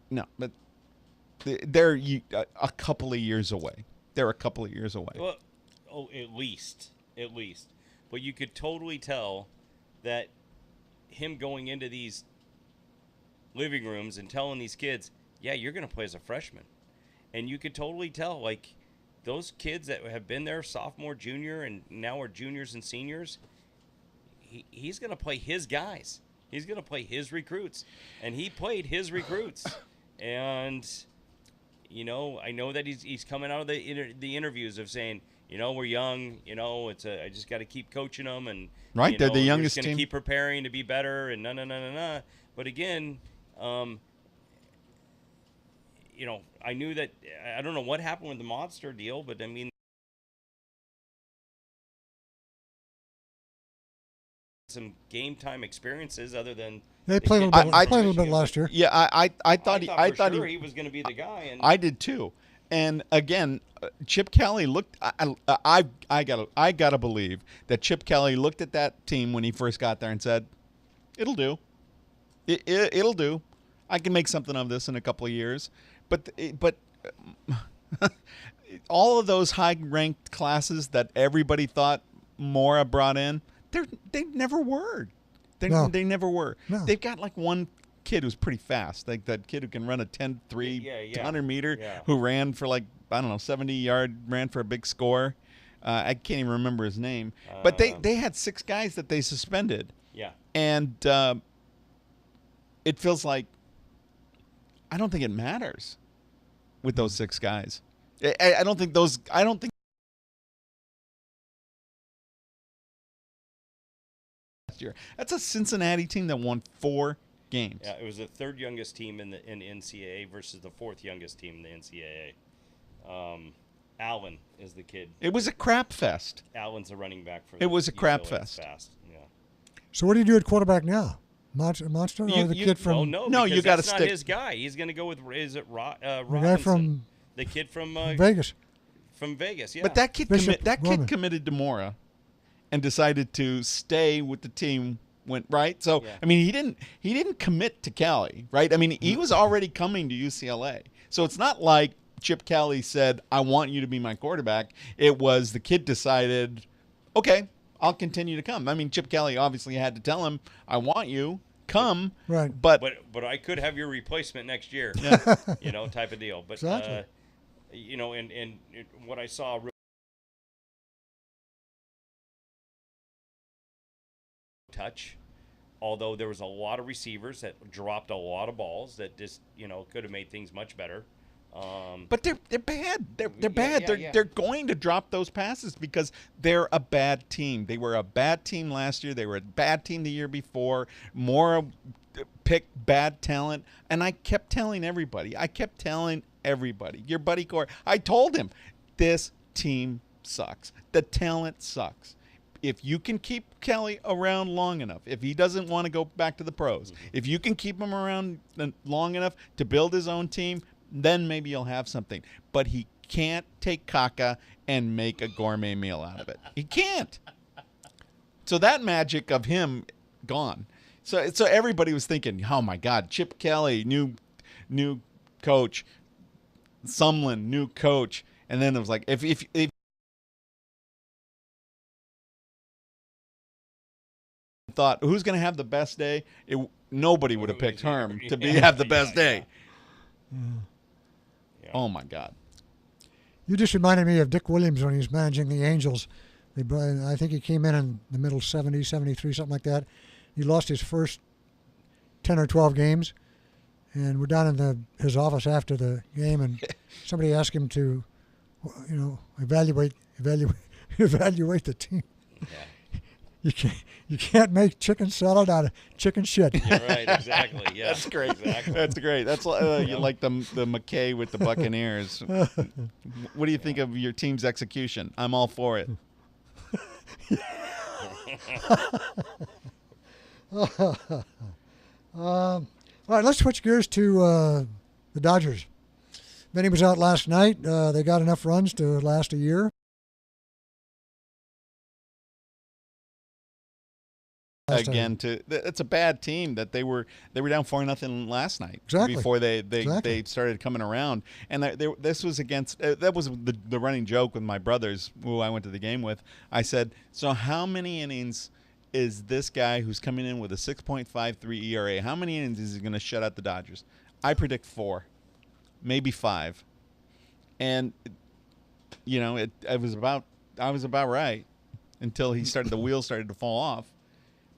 a couple of years away. They're a couple of years away. Well, at least. But you could totally tell that him going into these living rooms and telling these kids, yeah, you're going to play as a freshman. And you could totally tell, like, those kids that have been there, sophomore, junior, and now are juniors and seniors, he's going to play his guys. He's going to play his recruits. And he played his recruits. And, I know that he's coming out of the interviews of saying, we're young, I just got to keep coaching them. And, right, they're the youngest team. team. Going to keep preparing to be better and no. But again, I knew that, I don't know what happened with the Monster deal, but I mean, some game time experiences other than they played a little bit last year. Yeah, I thought he was going to be the guy, and I did too. And again, Chip Kelly looked. I gotta believe that Chip Kelly looked at that team when he first got there and said, "It'll do. It'll do. I can make something of this in a couple of years." But all of those high-ranked classes that everybody thought Mora brought in, they never were. They never were. No. They've got like one kid who's pretty fast, like that kid who can run a 10-3 100 meter, who ran for 70-yard, ran for a big score. I can't even remember his name. But they had 6 guys that they suspended. Yeah. And it feels like I don't think it matters with those 6 guys. I don't think those. I don't think year. That's a Cincinnati team that won 4 games. Yeah, it was the third youngest team in NCAA versus the fourth youngest team in the NCAA. Allen is the kid. It was a crap fest. Allen's a running back for. It was a crap UCLA. fest. Fast. Yeah. So what do you do at quarterback now? Monster or the kid from? Well, no, No, you got to stick. not his guy. He's going to go with Robinson, the guy from the kid from Vegas. From Vegas, yeah. But that kid Bishop Roman. committed to Mora and decided to stay with the team. Went right. So Yeah. I mean, he didn't commit to Kelly, right? I mean, he was already coming to UCLA. So it's not like Chip Kelly said, "I want you to be my quarterback." It was the kid decided, "Okay, I'll continue to come." I mean, Chip Kelly obviously had to tell him, "I want you, come." Right. But but I could have your replacement next year. You know, type of deal. But Exactly. you know, and what I saw touch, although there was a lot of receivers that dropped a lot of balls that just, you know, could have made things much better. But they're bad. They're bad. They're going to drop those passes because they're a bad team. They were a bad team last year. They were a bad team the year before. Mora picked bad talent, and I kept telling everybody. Your buddy Core. I told him, this team sucks. The talent sucks. If you can keep Kelly around long enough, if he doesn't want to go back to the pros, if you can keep him around long enough to build his own team, then maybe you'll have something. But he can't take caca and make a gourmet meal out of it. He can't. So that magic of him gone. So everybody was thinking, oh my God, Chip Kelly, new coach, Sumlin, new coach, and then it was like if thought who's going to have the best day, nobody would have picked Herm to have the best day. Yeah. Oh my God. You just reminded me of Dick Williams when he was managing the Angels. I think he came in the middle 70s, 73, something like that. He lost his first 10 or 12 games, and we're down in his office after the game, and somebody asked him to, you know, evaluate the team. Yeah. You can't make chicken salad out of chicken shit. You're right, exactly. Yeah, That's great. Exactly. That's great. That's you like the McKay with the Buccaneers. What do you think of your team's execution? I'm all for it. All right, let's switch gears to the Dodgers. Benny was out last night. They got enough runs to last a year. Again, it's a bad team that they were down 4-0 last night. Exactly. Before they started coming around, and this was against that was the running joke with my brothers who I went to the game with. I said, so how many innings is this guy who's coming in with a 6.53 ERA? How many innings is he going to shut out the Dodgers? I predict 4, maybe 5, and you know I was about right until the wheels started to fall off.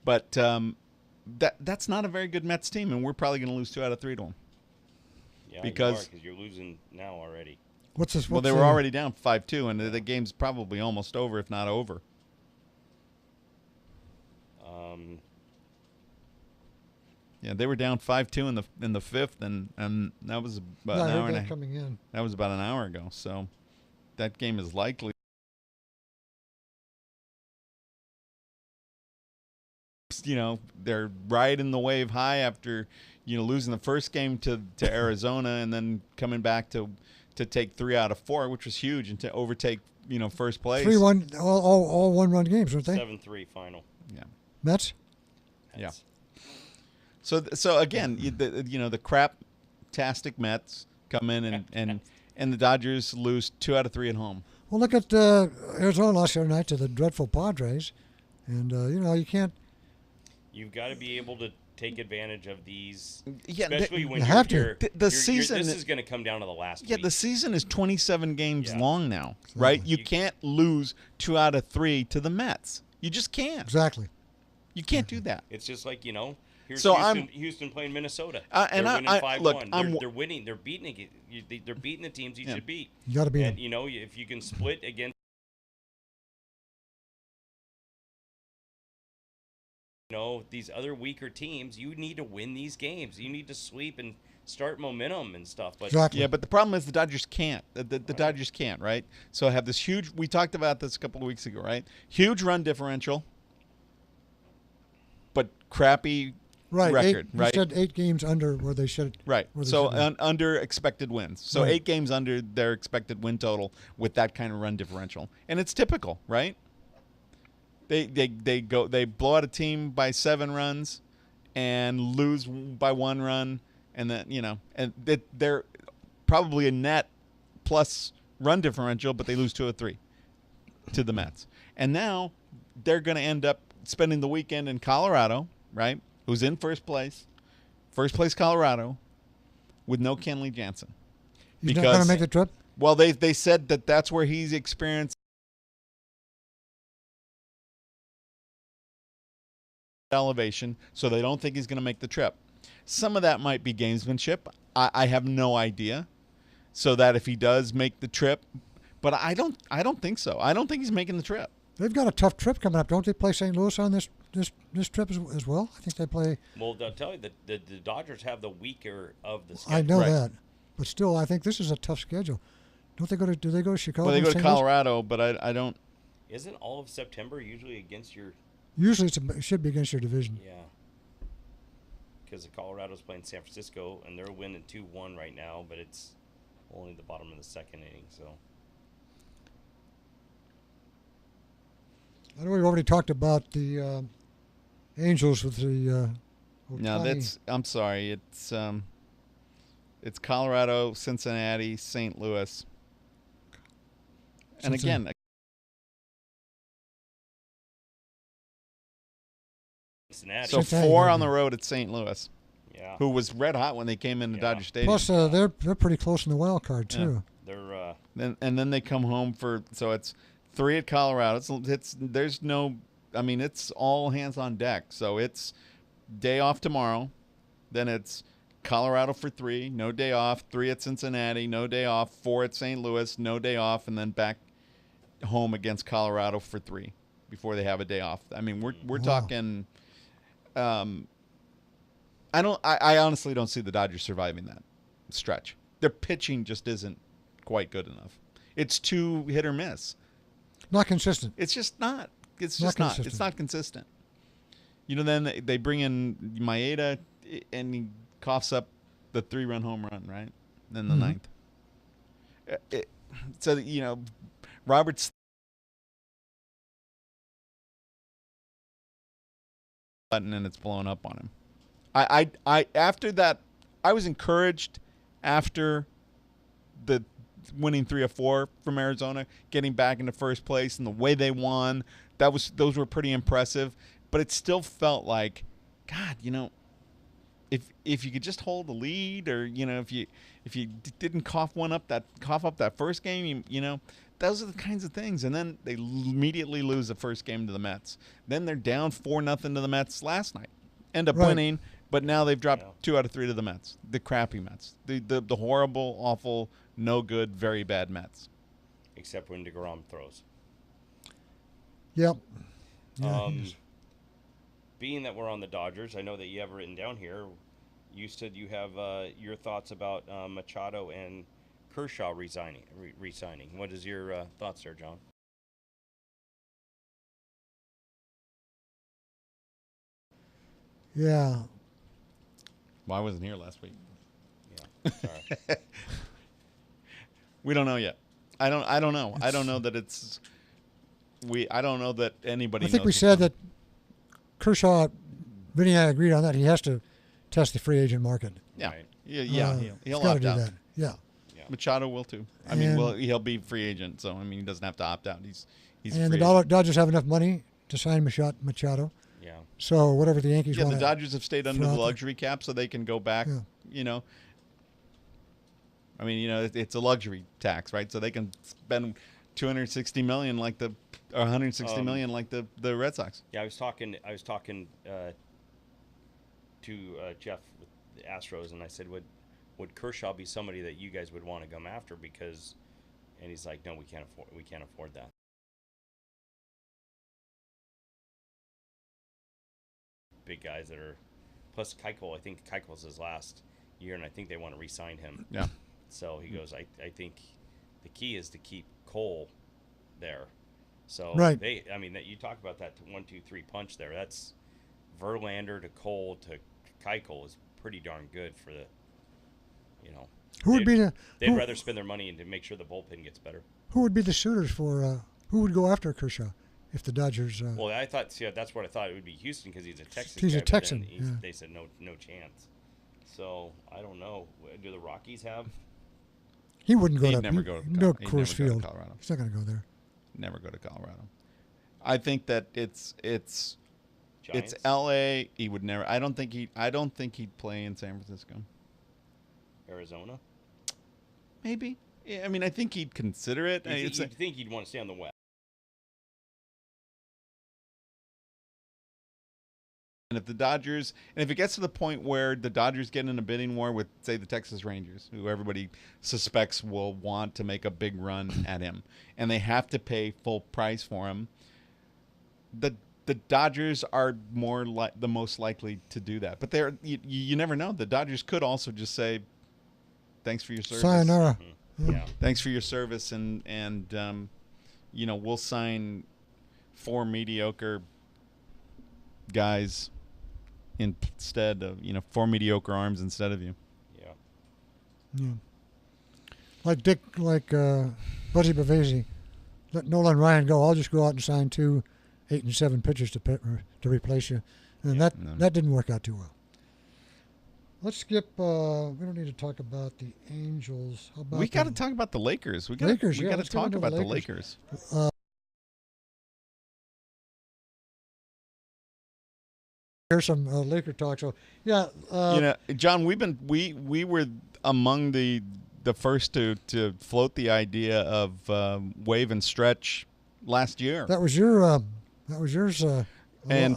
But that's not a very good Mets team, and we're probably going to lose 2 out of 3 to them. Yeah, because you're losing now already. What's this? Well, they were already down 5-2, and the game's probably almost over, if not over. Yeah, they were down 5-2 in the fifth, and that was about an hour and a half. Coming in. That was about an hour ago, so that game is likely. You know, they're riding the wave high after, you know, losing the first game to Arizona and then coming back to take 3 out of 4, which was huge, and to overtake, you know, first place. 3-1, all one-run games, weren't they? 7-3 final. Yeah. Mets? Yeah. So again, you know, the crap-tastic Mets come in and the Dodgers lose 2 out of 3 at home. Well, look at Arizona lost the other night to the dreadful Padres, and you know, you can't. You've got to be able to take advantage of these, Yeah, especially when you you're, have to. you're- The you're- season- This is going to come down to the last Yeah, week. the season is 27 games Yeah. long now, right? You You- can't lose 2 out of 3 to the Mets. You just can't. Exactly. You can't do that. It's just like, you know, here's So Houston playing Minnesota. And they're I- winning I- 5-1. look, I'm- They're winning. They're beating they're beating the teams you Yeah. should beat. You got to beat And them. you know, if you can split against these other weaker teams, you need to win these games. You need to sweep and start momentum and stuff. But Exactly. Yeah, but the problem is the Dodgers can't. The Dodgers can't, right? So I have this huge. We talked about this a couple of weeks ago, right? Huge run differential, but crappy Right. record, You right? said 8 games under where they should. Right. Where they So should be. under expected wins. So Right. 8 games under their expected win total with that kind of run differential, and it's typical, right? They blow out a team by 7 runs, and lose by 1 run, and then they're probably a net plus run differential, but they lose 2 or 3 to the Mets, and now they're going to end up spending the weekend in Colorado, right? Who's in first place Colorado, with no Kenley Jansen. He's not going to make the trip. Well, they said that's where he's experienced elevation, so they don't think he's going to make the trip. Some of that might be gamesmanship. I have no idea. So that if he does make the trip, but I don't think so. I don't think he's making the trip. They've got a tough trip coming up. Don't they play St. Louis on this trip as well? I think they play. Well, I'll tell you that the Dodgers have the weaker of the schedule. I know Right. that, but still, I think this is a tough schedule. Don't they go to? Do they go to Chicago? Well, they and go to St. Louis? Colorado, but I don't. Isn't all of September usually against your? Usually, it should be against your division. Yeah. Because Colorado's playing San Francisco, and they're winning 2-1 right now, but it's only the bottom of the second inning. So I know we've already talked about the Angels with the. No, Ohtani. I'm sorry. It's Colorado, Cincinnati, St. Louis, and again, Cincinnati. so Cincinnati, 4 yeah. on the road at St. Louis, Yeah. who was red hot when they came into Yeah. Dodger Stadium. Plus, they're pretty close in the wild card too. They're And then they come home so it's 3 at Colorado. There's no, I mean, it's all hands on deck. So it's day off tomorrow, then it's Colorado for 3, no day off. 3 at Cincinnati, no day off. 4 at St. Louis, no day off, and then back home against Colorado for 3 before they have a day off. I mean, we're Wow. talking. I honestly don't see the Dodgers surviving that stretch. Their pitching just isn't quite good enough. It's too hit or miss. Not consistent. It's just not. It's Not just not. consistent. It's not consistent. Then they bring in Maeda, and he coughs up the 3-run home run, right? In the Mhm. ninth. So Roberts button, and it's blowing up on him. I after that, I was encouraged after the winning 3 or 4 from Arizona, getting back into first place, and the way they won, those were pretty impressive. But it still felt like, God, if you could just hold the lead, or if you didn't cough up that first game, those are the kinds of things. And then they immediately lose the first game to the Mets. Then they're down 4-0 to the Mets last night. End up Right. winning, but now they've dropped Yeah. 2 out of 3 to the Mets. The crappy Mets. The horrible, awful, no good, very bad Mets. except when DeGrom throws. Yep. Yeah, Um, he is. Being that we're on the Dodgers, I know that you have written down here. You said you have your thoughts about Machado and Kershaw resigning. What is your thoughts there, John? Yeah. Well, I wasn't here last week. Yeah. Sorry. We don't know yet. I don't know. I don't know that it's. I don't know that anybody. I think knows we what's said coming. that Vinny and I agreed on that. He has to test the free agent market. Yeah, Right. yeah. Uh, He'll he's got to opt do out. that. Yeah. Yeah. Machado will too. I mean, And- he'll be free agent, so I mean, he doesn't have to opt out. He's And free the agent. Dodgers have enough money to sign Machado. Yeah. So whatever the Yankees Yeah, want the Dodgers have stayed under the throw out luxury cap, so they can go back. Yeah. I mean, it's a luxury tax, right? So they can spend 260 million like or 160 million like the Red Sox. Yeah, I was talking to Jeff with the Astros, and I said, would Kershaw be somebody that you guys would want to come after? And he's like, no, we can't afford that. big guys that are. Plus Keuchel, I think Keuchel's his last year, and I think they want to re-sign him. Yeah. So he goes. I think the key is to keep Cole there. So Right. I mean, that you talk about that 1-2-3 punch there. That's Verlander to Cole to Keuchel is pretty darn good for the. Who would be the? They'd Who, rather spend their money to make sure the bullpen gets better. who would be the suitors for? Who would go after Kershaw if the Dodgers? Well, I thought. See, that's what I thought it would be Houston because he's a Texas. He's a guy, but then Texan, yeah. They said no chance. So I don't know. Do the Rockies have? He wouldn't go He'd to. never go to He'd Col- go he'd Coors never go to Field. Colorado. He's not going to go there. Never go to Colorado. I think that it's Giants? L.A. He would never. I don't think he'd play in San Francisco. Arizona. Maybe. Yeah, I mean, I think he'd consider it. You think he'd want to stay on the West? And if the Dodgers, and if it gets to the point where the Dodgers get in a bidding war with, say, the Texas Rangers, who everybody suspects will want to make a big run at him, and they have to pay full price for him, the Dodgers are the most likely to do that. But you never know. The Dodgers could also just say, "Thanks for your service." Sayonara. Yeah. Thanks for your service, and we'll sign 4 mediocre guys instead of 4 mediocre arms instead of you. Yeah. Yeah. Like Buzzy Bavasi, let Nolan Ryan go. I'll just go out and sign 2 8 and 7 pitchers to replace you, and that didn't work out too well. Let's skip. We don't need to talk about the Angels. How about We got to talk about the Lakers. We got Lakers, to let's get talk into the about the Lakers. Lakers. Here's some Laker talk. So yeah, John, we were among the first to float the idea of wave and stretch last year. that was yours. And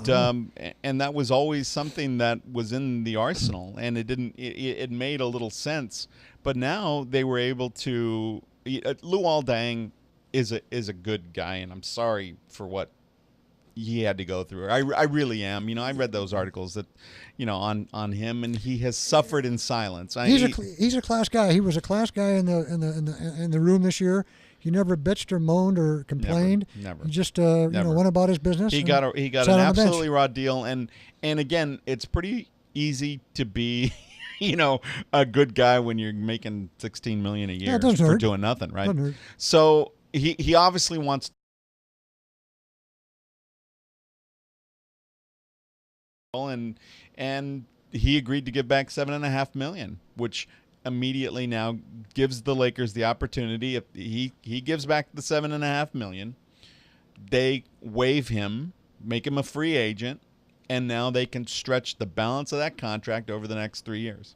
that was always something that was in the arsenal, and it made a little sense. But now they were able to. Luol Deng is a good guy, and I'm sorry for what he had to go through. I really am. I read those articles that on him, and he has suffered in silence. He's a class guy. He was a class guy in the room this year. He never bitched or moaned or complained. Never. He just went about his business. He got an absolutely raw deal, and again, it's pretty easy to be a good guy when you're making $16 million a year it doesn't for hurt. doing nothing, right? Doesn't hurt. So he obviously wants. And he agreed to give back $7.5 million, which immediately now gives the Lakers the opportunity. If he gives back the $7.5 million, they waive him, make him a free agent, and now they can stretch the balance of that contract over the next 3 years.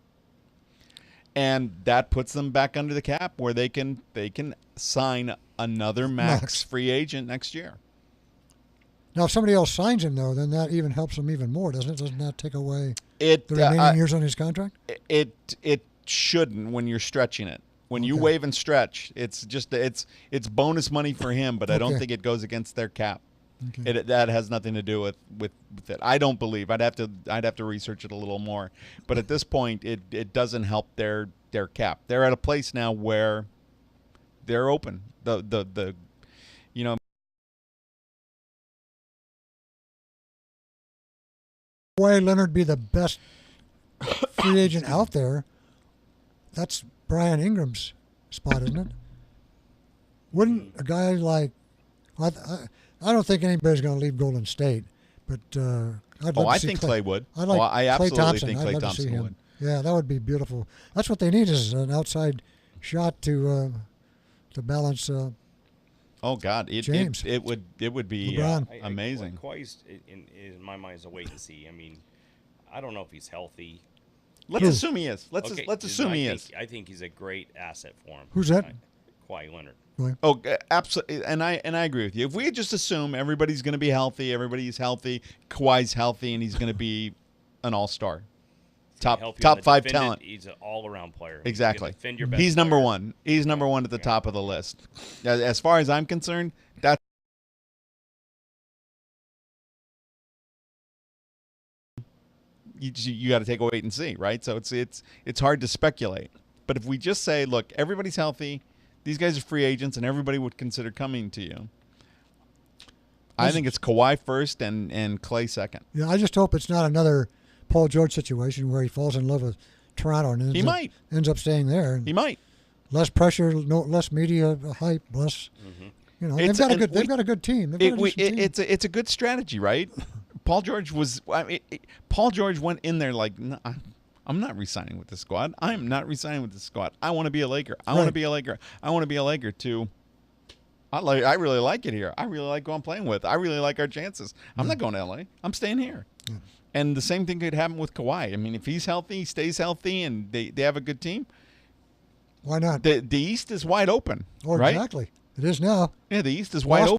And that puts them back under the cap where they can sign another max free agent next year. Now, if somebody else signs him, though, then that even helps him even more, doesn't it? Doesn't that take away the remaining years on his contract? It shouldn't when you're stretching it. When you waive and stretch, it's just it's bonus money for him, but I don't think it goes against their cap. Okay. That has nothing to do with it. I don't believe. I'd have to research it a little more. But at this point, it doesn't help their cap. They're at a place now where they're open. Why Leonard be the best free agent out there? That's Brian Ingram's spot, isn't it? Wouldn't a guy like I don't think anybody's going to leave Golden State, but I'd like to see think Clay would. I'd like I Klay absolutely Thompson. think I'd Klay love to Thompson see him. would. Yeah, that would be beautiful. That's what they need is an outside shot to balance. Oh God, James. it would be LeBron. amazing. Kawhi's in my mind is a wait and see. I mean, I don't know if he's healthy. Let's assume he is. Let's Okay, assume he is. I think he's a great asset for him. Who's that? Kawhi Leonard. Oh, absolutely, and I agree with you. If we just assume everybody's going to be healthy, everybody's healthy, Kawhi's healthy, and he's going to be an all-star, top 5 talent. He's an all-around player. Exactly. He's, defend your best He's number player. one. He's number one at the top of the list. As far as I'm concerned, that's you got to take a wait and see, right? So it's hard to speculate. But if we just say, look, everybody's healthy, these guys are free agents, and everybody would consider coming to you, I think it's Kawhi first and Clay second. Yeah, I just hope it's not another Paul George situation where he falls in love with Toronto and ends up staying there. He might. Less pressure, less media hype, less. You know, they've got a good team. It's a good strategy, right? Paul George Paul George went in there like, no, I'm not re-signing with this squad. I'm not re-signing with this squad. I want to be a Laker. I want to be a Laker. I want to be a Laker too. I really like it here. I really like who I'm playing with. I really like our chances. I'm not going to LA. I'm staying here. Yeah. And the same thing could happen with Kawhi. I mean, if he's healthy, he stays healthy, and they have a good team. Why not? The East is wide open. Oh, right? Exactly. It is now. Yeah, the East is wide open.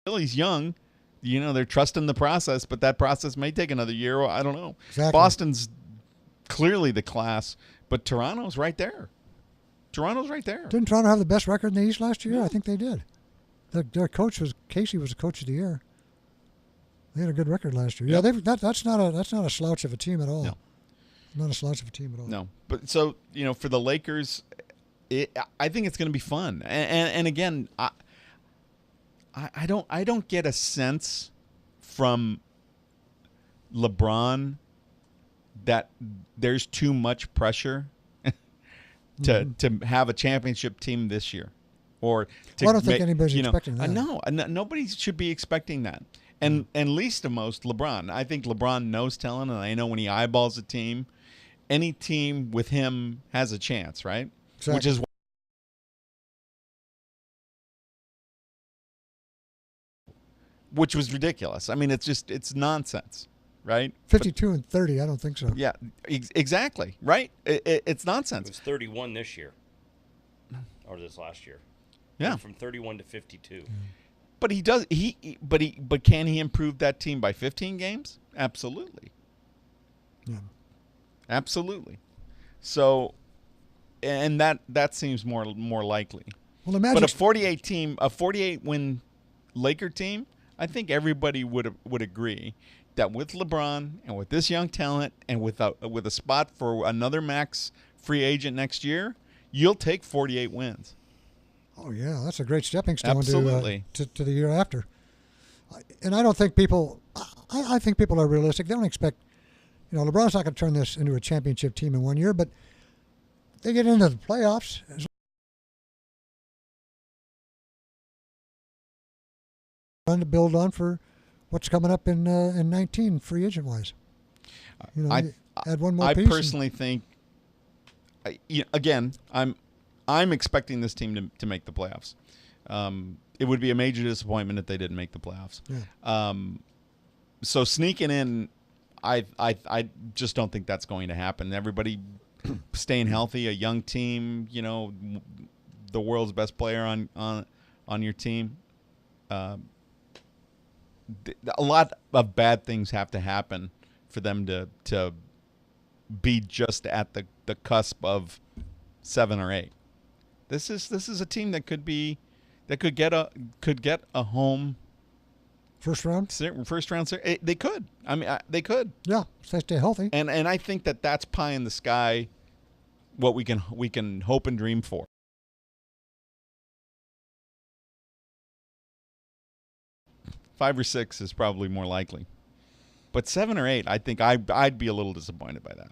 Philly's young. You know, they're trusting the process, but that process may take another year. I don't know. Exactly. Boston's clearly the class, but Toronto's right there. Toronto's right there. Didn't Toronto have the best record in the East last year? Yeah. I think they did. Their coach was Casey was the coach of the year. They had a good record last year. Yep. Yeah, that's not a slouch of a team at all. No. Not a slouch of a team at all. No, but so for the Lakers, I think it's going to be fun. And again, I don't get a sense from LeBron that there's too much pressure to have a championship team this year, or to I don't think anybody's expecting that. No, nobody should be expecting that. And least of most LeBron. I think LeBron knows talent, and I know when he eyeballs a team, any team with him has a chance, right? Exactly. Which is which was ridiculous. I mean, it's nonsense, right? 52 and 30, I don't think so. Yeah, exactly, right? It's nonsense. It was 31 this year, or this last year. Yeah, went from 31 to 52. But he does. But can he improve that team by 15 games? Absolutely. Yeah. Absolutely. So, and that seems more likely. Well, imagine. But a 48 win Laker team, I think everybody would agree that with LeBron and with this young talent and with a spot for another max free agent next year, you'll take 48 wins. Oh yeah, that's a great stepping stone Absolutely. to the year after. And I don't think people. I think people are realistic. They don't expect. LeBron's not going to turn this into a championship team in 1 year, but they get into the playoffs. To build on for what's coming up in 19 free agent wise. Add one more piece. I personally think. Again, I'm expecting this team to make the playoffs. It would be a major disappointment if they didn't make the playoffs. Yeah. So sneaking in, I just don't think that's going to happen. Everybody staying healthy, a young team, the world's best player on your team. A lot of bad things have to happen for them to be just at the cusp of 7 or 8. This is a team that could get a home first round. They could. I mean, they could. Yeah, if they stay healthy. And I think that's pie in the sky. What we can hope and dream for. Five or six is probably more likely, but 7 or 8, I think I'd be a little disappointed by that.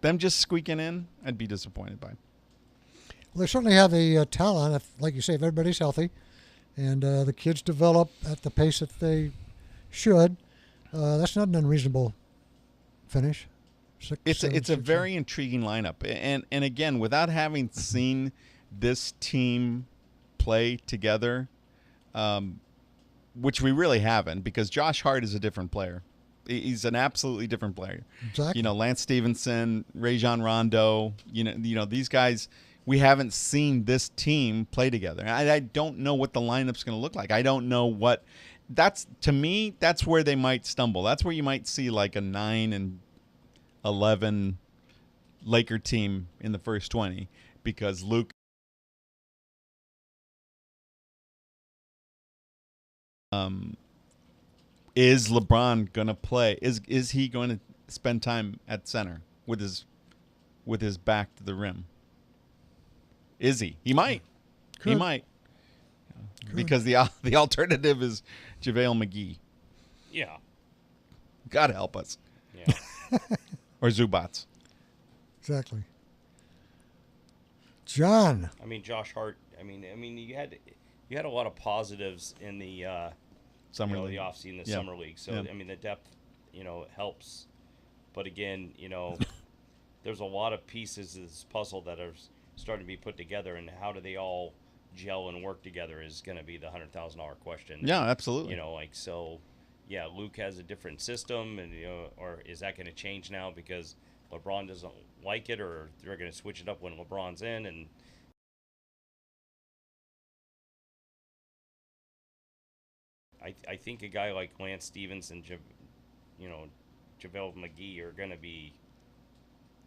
Them just squeaking in, I'd be disappointed by. Well, they certainly have the talent, if, like you say, if everybody's healthy, and the kids develop at the pace that they should. That's not an unreasonable finish. It's a very intriguing lineup, and again, without having seen this team play together, which we really haven't, because Josh Hart is a different player. He's an absolutely different player. Exactly. Lance Stevenson, Rajon Rondo, these guys. We haven't seen this team play together. I don't know what the lineup's going to look like. I don't know what. To me, that's where they might stumble. That's where you might see like a 9-11 Laker team in the first 20, because Luke. Is LeBron gonna play? Is he going to spend time at center with his back to the rim? Is he? He might. He Could. might. Because the alternative is JaVale McGee. Yeah. God help us. Yeah. Or Zubats. Exactly. John. I mean, Josh Hart. I mean, you had a lot of positives in the Summer league. the offseason, the Yeah. summer league. So Yeah. I mean, the depth, helps. But again, there's a lot of pieces of this puzzle that are starting to be put together, and how do they all gel and work together is going to be the $100,000 question. Yeah, absolutely. Yeah, Luke has a different system, and or is that going to change now because LeBron doesn't like it, or they're going to switch it up when LeBron's in? And I think a guy like Lance Stevens and JaVale McGee are going to be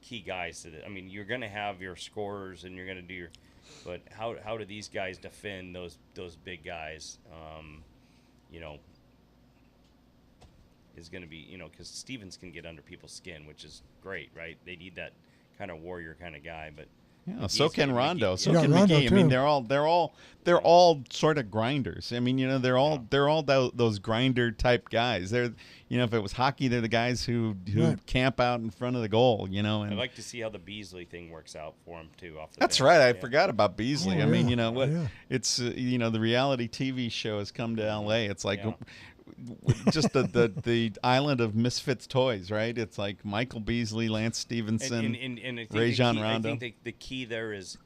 key guys to I mean, you're going to have your scorers and you're going to do but how do these guys defend those big guys? Is going to be because Stevens can get under people's skin, which is great, right? They need that kind of warrior kind of guy, but yeah, so can Rondo, so Yeah, can Rondo McGee. I mean, too. they're all sort of grinders. I mean, they're all those grinder type guys. They're if it was hockey, they're the guys who Right. camp out in front of the goal. And I'd like to see how the Beasley thing works out for him too. Off the that's bench. right. I Yeah. forgot about Beasley. Oh, I mean, yeah. what? Yeah. It's the reality TV show has come to L.A. It's like. Yeah. Just the island of misfits toys, right? It's like Michael Beasley, Lance Stevenson, And I think Rajon I Rondo. think the key there is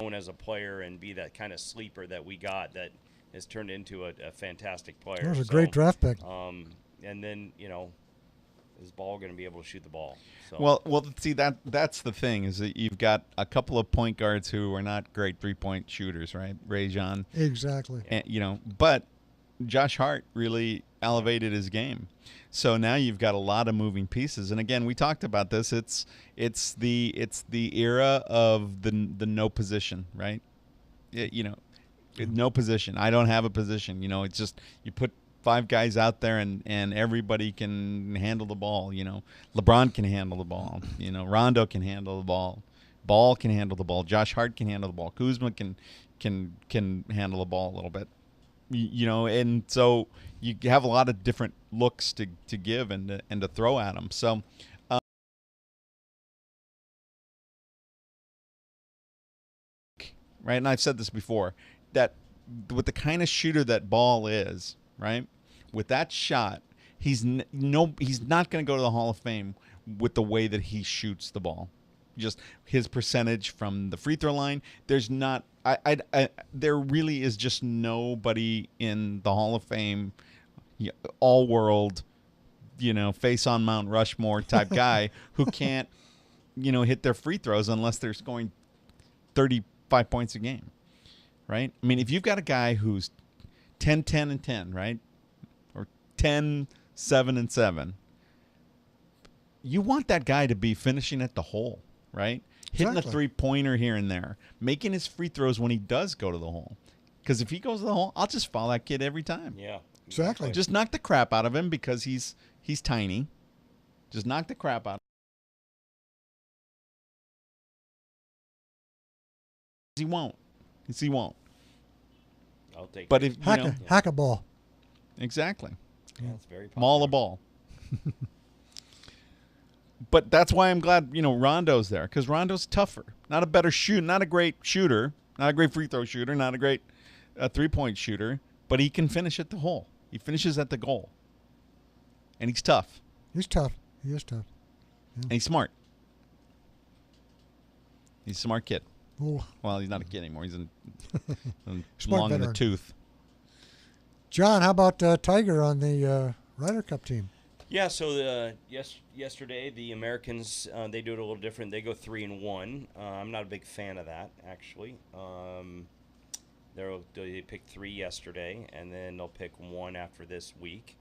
known as a player and be that kind of sleeper that we got that has turned into a fantastic player. That was a great draft pick. And then is Ball going to be able to shoot the ball? So Well, see that's the thing is that you've got a couple of point guards who are not great 3-point shooters, right? Rajon, Exactly. and, but Josh Hart really elevated his game. So now you've got a lot of moving pieces, and again, we talked about this. It's the era of the no position, right? No position. I don't have a position. It's just you put 5 guys out there and everybody can handle the ball. LeBron can handle the ball. Rondo can handle the ball. Ball can handle the ball. Josh Hart can handle the ball. Kuzma can handle the ball a little bit. And so you have a lot of different looks to give and to throw at them. So. Right, and I've said this before, that with the kind of shooter that Ball is, right, with that shot, he's not going to go to the Hall of Fame with the way that he shoots the ball. Just his percentage from the free throw line. There's not, there really is just nobody in the Hall of Fame, all world, face on Mount Rushmore type guy who can't, hit their free throws unless they're scoring 35 points a game, right? I mean, if you've got a guy who's 10, 10, and 10, right? Or 10, 7, and 7, you want that guy to be finishing at the hole, right? Hitting Exactly. a three-pointer here and there, making his free throws when he does go to the hole. Because if he goes to the hole, I'll just foul that kid every time. yeah, Exactly. Just knock the crap out of him because he's tiny. Just knock the crap out of him. He won't. He won't. I'll take. But it. if Hack a ball. exactly, Yeah, it's very popular. maul a ball. But that's why I'm glad Rondo's there, because Rondo's tougher. Not a better shooter, not a great shooter, not a great free throw shooter, not a great 3-point shooter, but he can finish at the hole. He finishes at the goal, and he's tough. He's tough. He is tough. And he's smart. He's a smart kid. Oh, Well, he's not a kid anymore. He's Smart long in the veteran. tooth. John, how about Tiger on the Ryder Cup team? Yeah, so yesterday the Americans they do it a little different. They go 3-1. I'm not a big fan of that actually. They picked 3 yesterday, and then they'll pick 1 after this week.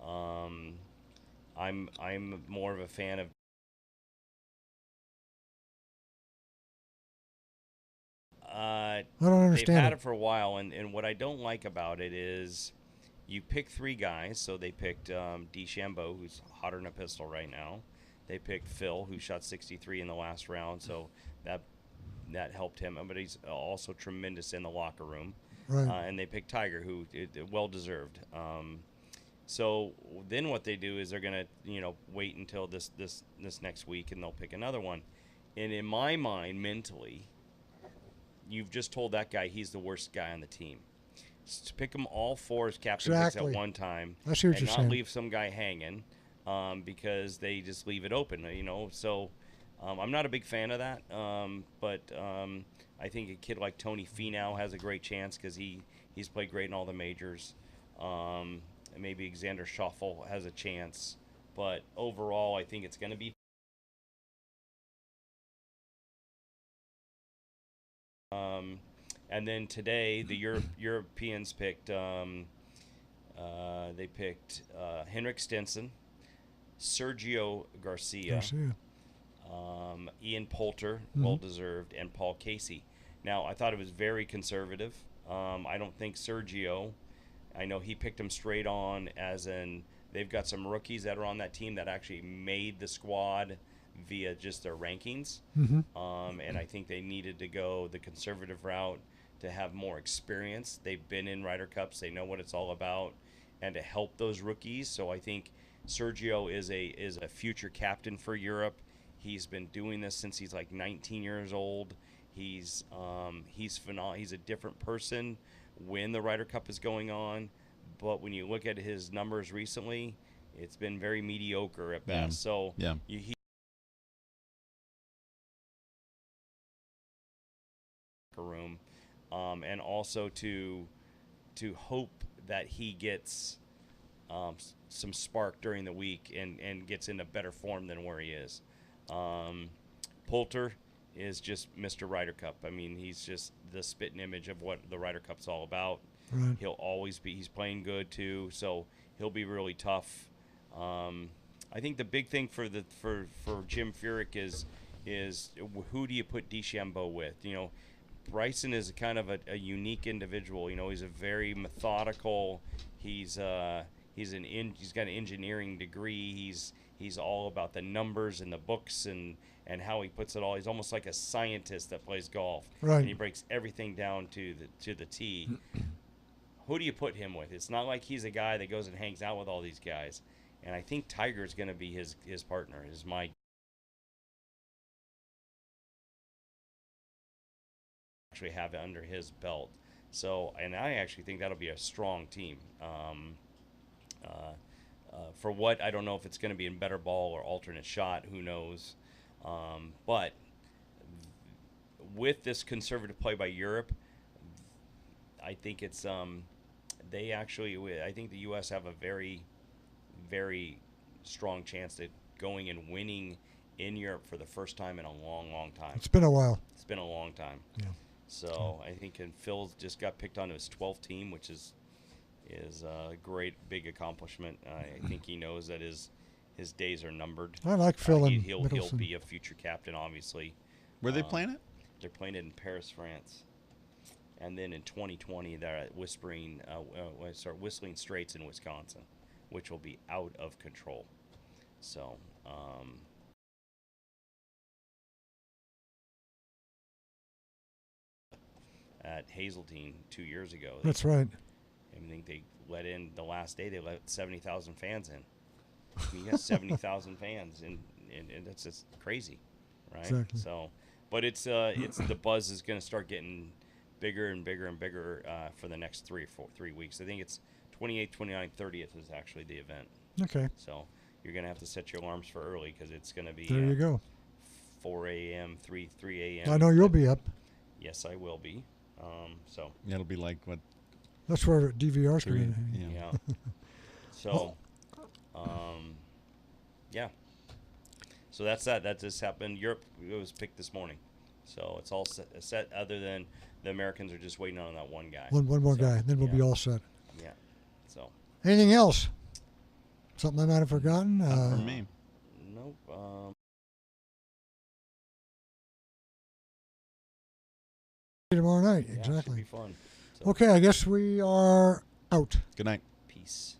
I'm more of a fan of I don't They've had understand it for a while, and what I don't like about it is you pick three guys. So they picked DeChambeau, who's hotter than a pistol right now. They picked Phil, who shot 63 in the last round, so that helped him. But he's also tremendous in the locker room. Right. And they picked Tiger, who well deserved. So then what they do is they're gonna wait until this next week, and they'll pick another one. And in my mind, mentally, you've just told that guy he's the worst guy on the team. To pick them all four as captain picks Exactly. at one time, I see what and you're not saying. leave some guy hanging, because they just leave it open. So I'm not a big fan of that. But I think a kid like Tony Finau has a great chance because he's played great in all the majors. And maybe Xander Schauffele has a chance, but overall, I think it's going to be. And then today, the Europeans picked. They picked Henrik Stenson, Sergio Garcia, Ian Poulter, well deserved, and Paul Casey. Now, I thought it was very conservative. I don't think Sergio. I know he picked him straight on, as in they've got some rookies that are on that team that actually made the squad via just their rankings. And I think they needed to go the conservative route to have more experience. They've been in Ryder Cups. They know what it's all about, and to help those rookies. So I think Sergio is a future captain for Europe. He's been doing this since he's like 19 years old. He's phenomenal. He's a different person when the Ryder Cup is going on, but when you look at his numbers recently, it's been very mediocre at best. So he room, and also to hope that he gets some spark during the week and gets into better form than where he is. Poulter is just Mr. Ryder Cup. I mean, he's just the spitting image of what the Ryder Cup's all about. Right. He'll always be. He's playing good too, so he'll be really tough. I think the big thing for Jim Furyk is who do you put DeChambeau with? Bryson is kind of a unique individual. He's a very methodical. He's got an engineering degree. He's all about the numbers and the books and how he puts it all. He's almost like a scientist that plays golf. Right. And he breaks everything down to the tee. Who do you put him with? It's not like he's a guy that goes and hangs out with all these guys. And I think Tiger's going to be his partner. Is my actually have it under his belt. So, and I actually think that'll be a strong team. For what, I don't know if it's going to be in better ball or alternate shot. Who knows? But with this conservative play by Europe, I think it's I think the U.S. have a very, very strong chance at going and winning in Europe for the first time in a long, long time. It's been a while. It's been a long time. Yeah. So I think Phil just got picked onto his 12th team, which is a great big accomplishment. I think he knows that his days are numbered. I like Phil and he'll Mickelson. be a future captain, obviously. Where they playing it? They're playing it in Paris, France. And then in 2020, they're at Whistling Straits in Wisconsin, which will be out of control. So, at Hazeltine 2 years ago. That's right. I think they let in the last day. They let 70,000 fans in. You got 70,000 fans, and that's just crazy, right? Exactly. So, but it's the buzz is going to start getting bigger and bigger and bigger for the next 3 weeks. I think it's 28th, 29th, 30th is actually the event. Okay. So you're going to have to set your alarms for early because it's going to be There you go. 4 a.m., 3 a.m. I know you'll be up. Yes, I will be. So It'll be like what? That's where DVR's Three. going to hang. yeah. So, yeah. So that's that. That just happened. Europe was picked this morning, so it's all set. Other than the Americans are just waiting on that one guy. One more So, guy, then we'll be yeah. all set. Yeah. So. Anything else? Something I might have forgotten? Not for me. Nope. tomorrow night. Yeah, Exactly. should be fun. So, Okay, I guess we are out. Good night. peace.